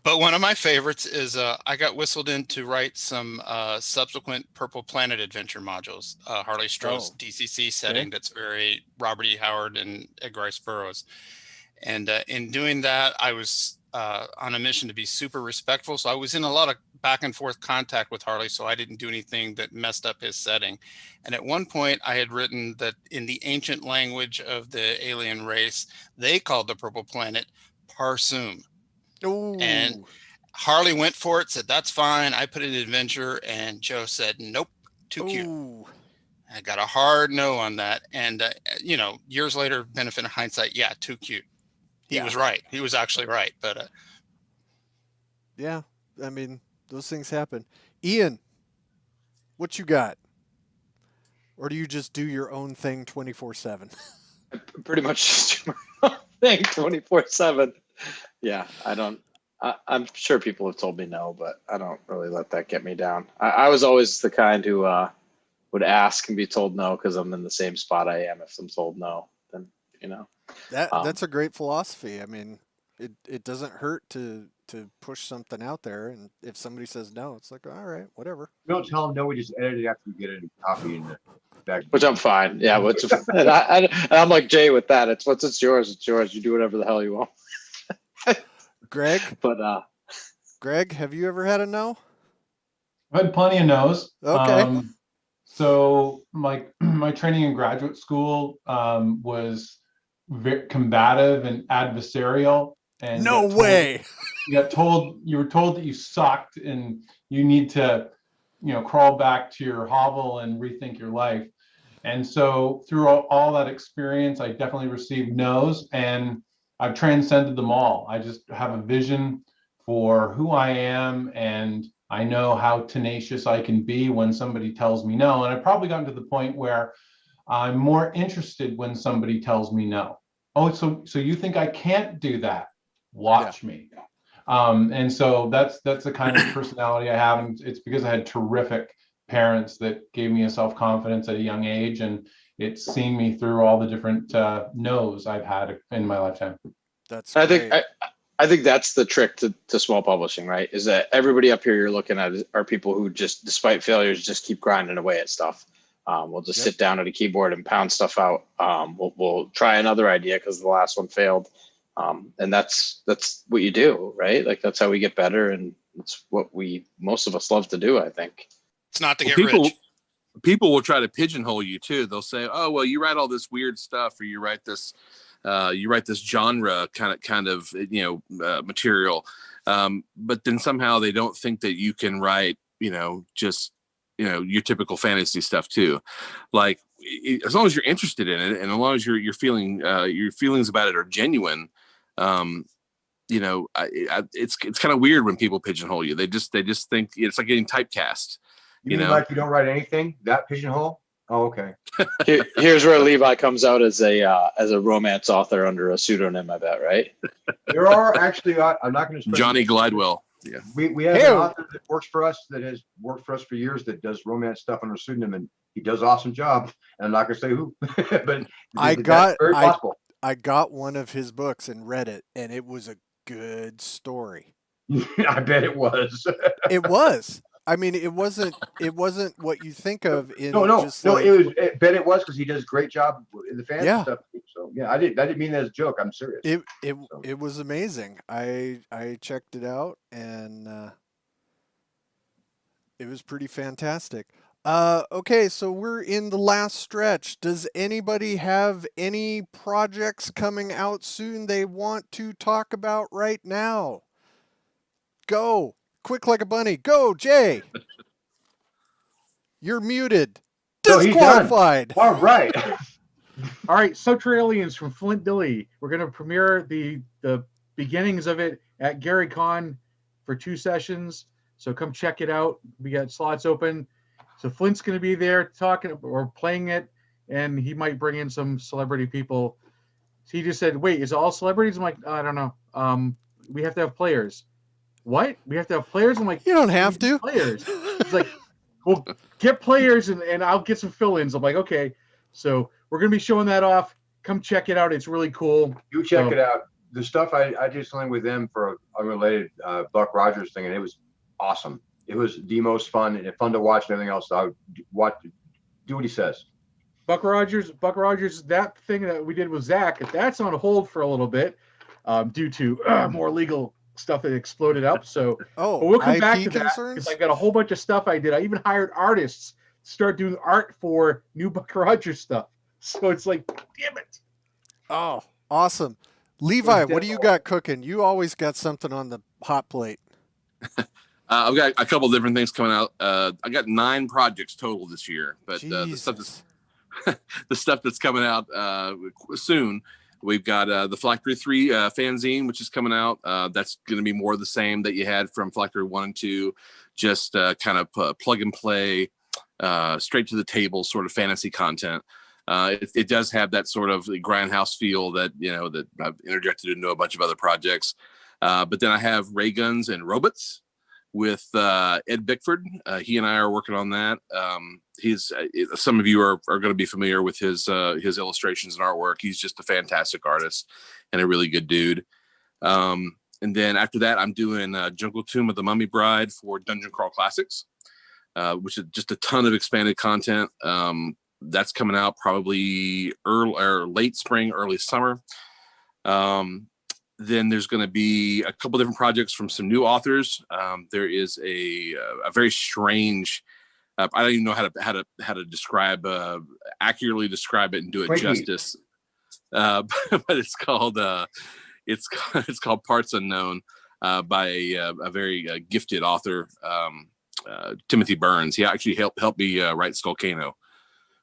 But one of my favorites is I got whistled in to write some subsequent Purple Planet adventure modules, Harley Stroh's DCC setting that's very Robert E. Howard and Edgar Rice Burroughs. And in doing that, I was on a mission to be super respectful. So I was in a lot of back and forth contact with Harley, so I didn't do anything that messed up his setting. And at one point I had written that in the ancient language of the alien race, they called the Purple Planet Parsum. Ooh. And Harley went for it, said, "That's fine." I put it in adventure, and Joe said, "Nope, too cute." Ooh. I got a hard no on that. And, years later, benefit of hindsight, yeah, too cute. He was right. He was actually right. But yeah, I mean, those things happen. Ian, what you got? Or do you just do your own thing 24/7? Pretty much just do my own thing 24/7. Yeah, I don't. I'm sure people have told me no, but I don't really let that get me down. I was always the kind who would ask and be told no because I'm in the same spot I am. If I'm told no, then that's a great philosophy. I mean, it doesn't hurt to push something out there, and if somebody says no, it's like, all right, whatever. We don't tell them no. We just edit it after we get it and copy in the back. Which I'm fine. Yeah, and I'm like Jay with that. It's yours. It's yours. You do whatever the hell you want. Greg, but Greg, have you ever had a no? I've had plenty of no's. Okay. So my training in graduate school was very combative and adversarial. And no way. You were told that you sucked and you need to, crawl back to your hovel and rethink your life. And so through all that experience, I definitely received no's, and I've transcended them all. I just have a vision for who I am, and I know how tenacious I can be when somebody tells me no. And I've probably gotten to the point where I'm more interested when somebody tells me no. Oh, so you think I can't do that? Watch me. And so that's the kind of personality I have. And it's because I had terrific parents that gave me a self-confidence at a young age, and it's seen me through all the different no's I've had in my lifetime. That's I great. think I think that's the trick to small publishing, right? Is that everybody up here you're looking at are people who just, despite failures, just keep grinding away at stuff. We'll just sit down at a keyboard and pound stuff out. We'll try another idea because the last one failed. And that's what you do, right? Like that's how we get better. And it's what most of us love to do, I think. It's not to Well, get rich. people will try to pigeonhole you too. They'll say, "Oh, well, you write all this weird stuff, or you write this genre kind of material," but then somehow they don't think that you can write, just your typical fantasy stuff too. Like as long as you're interested in it, and as long as your feelings about it are genuine, it's kind of weird when people pigeonhole you. They just think it's like getting typecast. You mean like you don't write anything? That pigeonhole? Oh, okay. Here's where Levi comes out as a romance author under a pseudonym, I bet, right? There are actually, I'm not going to. Johnny Glidewell. Yeah. We have an author that works for us that has worked for us for years that does romance stuff under a pseudonym, and he does awesome job. And I'm not going to say who, but that's very possible. I got one of his books and read it, and it was a good story. I bet it was. It was. I mean, it wasn't what you think of in bet it was because he does a great job in the fantasy stuff. So yeah, I didn't mean that as a joke. I'm serious. It was amazing. I checked it out and it was pretty fantastic. Okay, so we're in the last stretch. Does anybody have any projects coming out soon they want to talk about right now? Go. Quick like a bunny. Go, Jay. You're muted. Disqualified. All right. All right. Subterranean Aliens from Flint Dilley. We're going to premiere the beginnings of it at GaryCon for 2 sessions. So come check it out. We got slots open. So Flint's going to be there talking or playing it, and he might bring in some celebrity people. So he just said, "Wait, is it all celebrities?" I'm like, I don't know. We have to have players. What? We have to have players? I'm like, you don't have to. Players. It's like, well, get players and I'll get some fill-ins. I'm like, okay. So we're going to be showing that off. Come check it out. It's really cool. You check it out. The stuff I did something with them for unrelated Buck Rogers thing, and it was awesome. It was the most fun and fun to watch and everything else. I would do what he says. Buck Rogers, that thing that we did with Zach, that's on hold for a little bit due to more legal stuff that exploded up. So but we'll come back to that because I got a whole bunch of stuff I did. I even hired artists to start doing art for new Buck Rogers stuff. So it's like, damn it. Oh, awesome. Levi, what do you got cooking? You always got something on the hot plate. I've got a couple different things coming out. I got 9 projects total this year, but the stuff that's coming out soon. We've got the Phylactery 3 fanzine, which is coming out. That's going to be more of the same that you had from Phylactery 1 and 2, just kind of plug and play, straight to the table sort of fantasy content. It does have that sort of grindhouse feel that that I've interjected into a bunch of other projects. But then I have Ray Guns and Robots with Ed Bickford. He and I are working on that. Some of you are going to be familiar with his illustrations and artwork. He's just a fantastic artist and a really good dude. And then after that, I'm doing Jungle Tomb of the Mummy Bride for Dungeon Crawl Classics, which is just a ton of expanded content. That's coming out probably late spring, early summer. Then there's going to be a couple different projects from some new authors. There is a very strange. I don't even know how to describe accurately describe it and do it justice. But it's called Parts Unknown by a very gifted author, Timothy Burns. He actually helped me write Skullcano.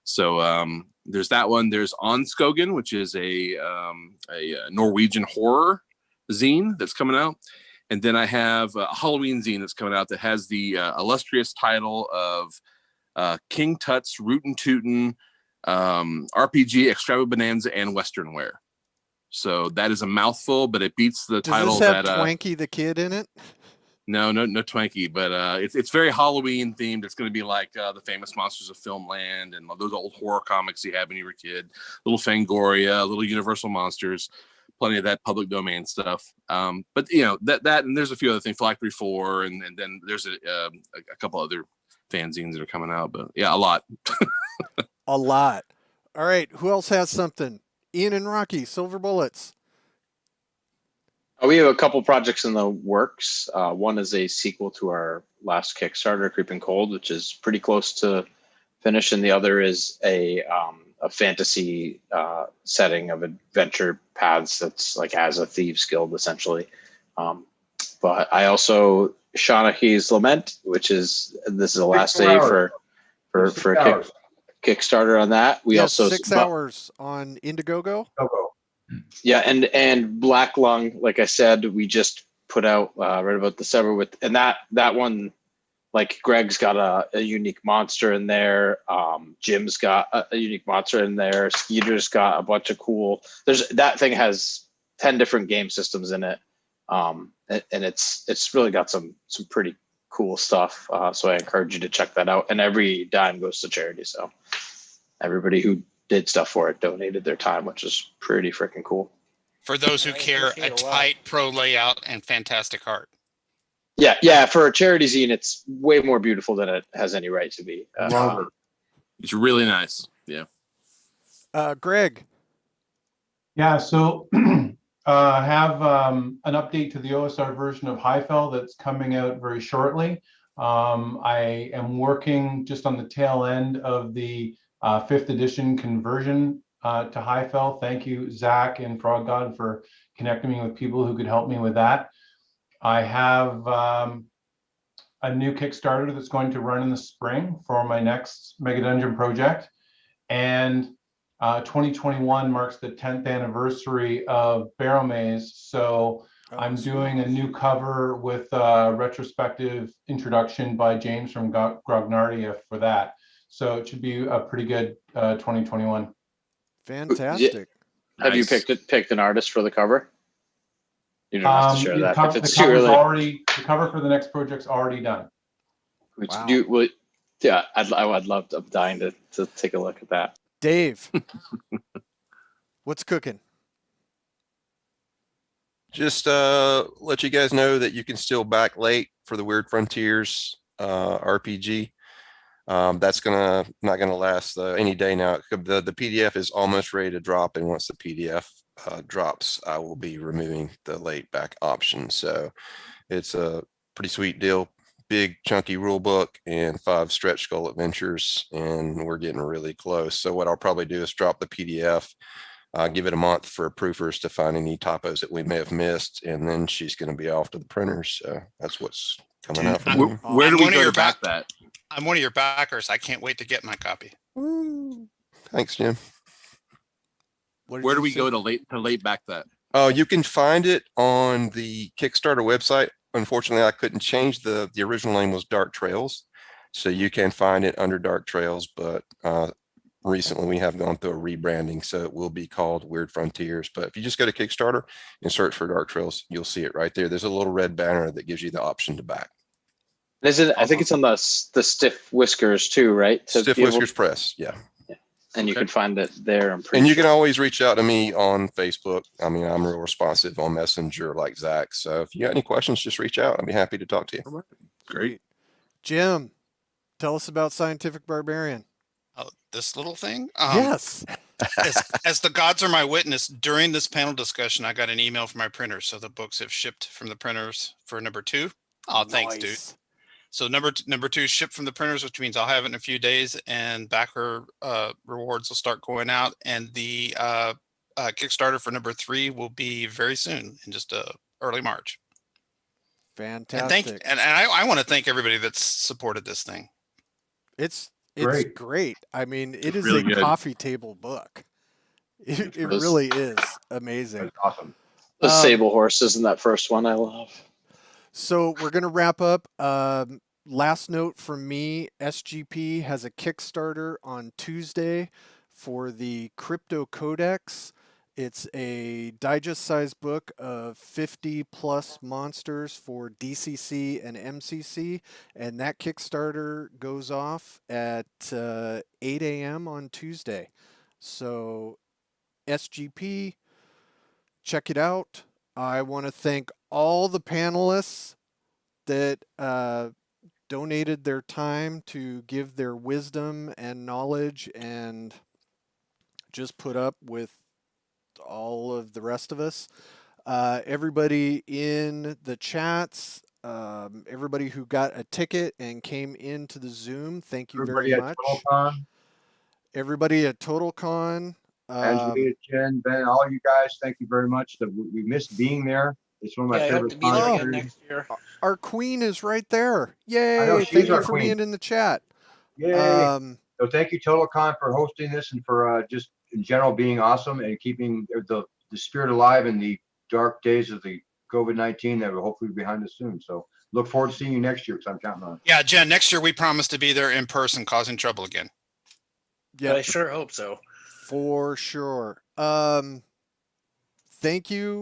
So there's that one. There's Onskogen, which is a Norwegian horror zine that's coming out. And then I have a Halloween zine that's coming out that has the illustrious title of King Tut's Rootin' Tootin' RPG Extravaganza and Western Wear. So that is a mouthful, but it beats the title. Does this have Twanky the Kid in it? No, no Twinkie, but it's very Halloween themed. It's going to be like the famous monsters of Filmland and those old horror comics you had when you were a kid. Little Fangoria, little Universal monsters, plenty of that public domain stuff. But that and there's a few other things, Phylactery 4, and then there's a couple other fanzines that are coming out. But yeah, a lot. A lot. All right, who else has something? Ian and Rocky, Silver Bullets. We have a couple projects in the works. One is a sequel to our last Kickstarter, Creeping Cold, which is pretty close to finish, and the other is a fantasy setting of adventure paths that's like as a thieves guild essentially. But I also Shaunahi's Lament, which is this is the last day for Kickstarter on that. We also 6 hours on Indiegogo. Yeah, and Black Lung, like I said, we just put out right about December with, and that one, like Greg's got a unique monster in there. Jim's got a unique monster in there. Skeeter's got a bunch of cool. That thing has 10 different game systems in it, and it's really got some pretty cool stuff. So I encourage you to check that out. And every dime goes to charity. So everybody who did stuff for it donated their time, which is pretty freaking cool. For those who care, a tight pro layout and fantastic art. Yeah. For a charity zine, it's way more beautiful than it has any right to be. It's really nice. Yeah. Greg. Yeah, so have an update to the OSR version of Highfell that's coming out very shortly. I am working just on the tail end of the 5th edition conversion to Highfell. Thank you, Zach and Frog God, for connecting me with people who could help me with that. I have a new Kickstarter that's going to run in the spring for my next Mega Dungeon project. And 2021 marks the 10th anniversary of Barrel Maze. So I'm doing a new cover with a retrospective introduction by James from Grognardia for that. So it should be a pretty good 2021. Fantastic. Have you picked an artist for the cover? You don't have to share that. If it's the too early. The cover for the next project's already done. Wow. I'd love. I'm dying to take a look at that. Dave, what's cooking? Just let you guys know that you can still back late for the Weird Frontiers RPG. That's not gonna last any day now. The PDF is almost ready to drop, and once the PDF drops, I will be removing the late back option. So it's a pretty sweet deal. Big chunky rule book and 5 stretch goal adventures, and we're getting really close. So what I'll probably do is drop the PDF, give it a month for proofers to find any typos that we may have missed, and then she's going to be off to the printers. So that's what's coming out from me. Where do we go to back that? I'm one of your backers. I can't wait to get my copy. Thanks, Jim. Where do we go to late back that? Oh, you can find it on the Kickstarter website. Unfortunately, I couldn't change the original name was Dark Trails. So you can find it under Dark Trails, but recently we have gone through a rebranding. So it will be called Weird Frontiers. But if you just go to Kickstarter and search for Dark Trails, you'll see it right there. There's a little red banner that gives you the option to back. Is it? I think it's on the Stiff Whiskers too, right? Stiff Whiskers Press, yeah. And you can find it there. And you can always reach out to me on Facebook. I mean, I'm real responsive on Messenger like Zach. So if you got any questions, just reach out. I'll be happy to talk to you. Great. Jim, tell us about Scientific Barbarian. Oh, this little thing? Yes. As the gods are my witness, during this panel discussion, I got an email from my printers. So the books have shipped from the printers for number 2. Oh, thanks, dude. So number 2 shipped from the printers, which means I'll have it in a few days, and backer rewards will start going out. And the Kickstarter for number 3 will be very soon, in just early March. Fantastic. And I want to thank everybody that's supported this thing. It's Great. great. I mean, it is really a good. coffee table book. It really is amazing. That's awesome. The sable horses in that first one, I love. So we're going to wrap up. Last note from me, SGP has a Kickstarter on Tuesday for the Crypto Codex. It's a digest-sized book of 50 plus monsters for DCC and MCC, and that Kickstarter goes off at 8 a.m. on Tuesday. So SGP, check it out. I want to thank all the panelists that donated their time to give their wisdom and knowledge and just put up with all of the rest of us. Everybody in the chats, everybody who got a ticket and came into the Zoom, thank you very Everybody at much. TotalCon, Everybody at TotalCon. Angelina, Jen, Ben, all you guys, thank you very much. We missed being there. It's one of my Yeah, I hope favorite to be there Oh. again cons. next year. Our queen is right there. I know, Yay! she's Thank you our for queen. being in the chat. Yay. So thank you, TotalCon, for hosting this and for just in general being awesome and keeping the spirit alive in the dark days of the COVID-19 that will hopefully be behind us soon. So look forward to seeing you next year because I'm counting on it. Yeah, Jen, next year we promise to be there in person causing trouble again. Yeah, I sure hope so. for sure. Thank you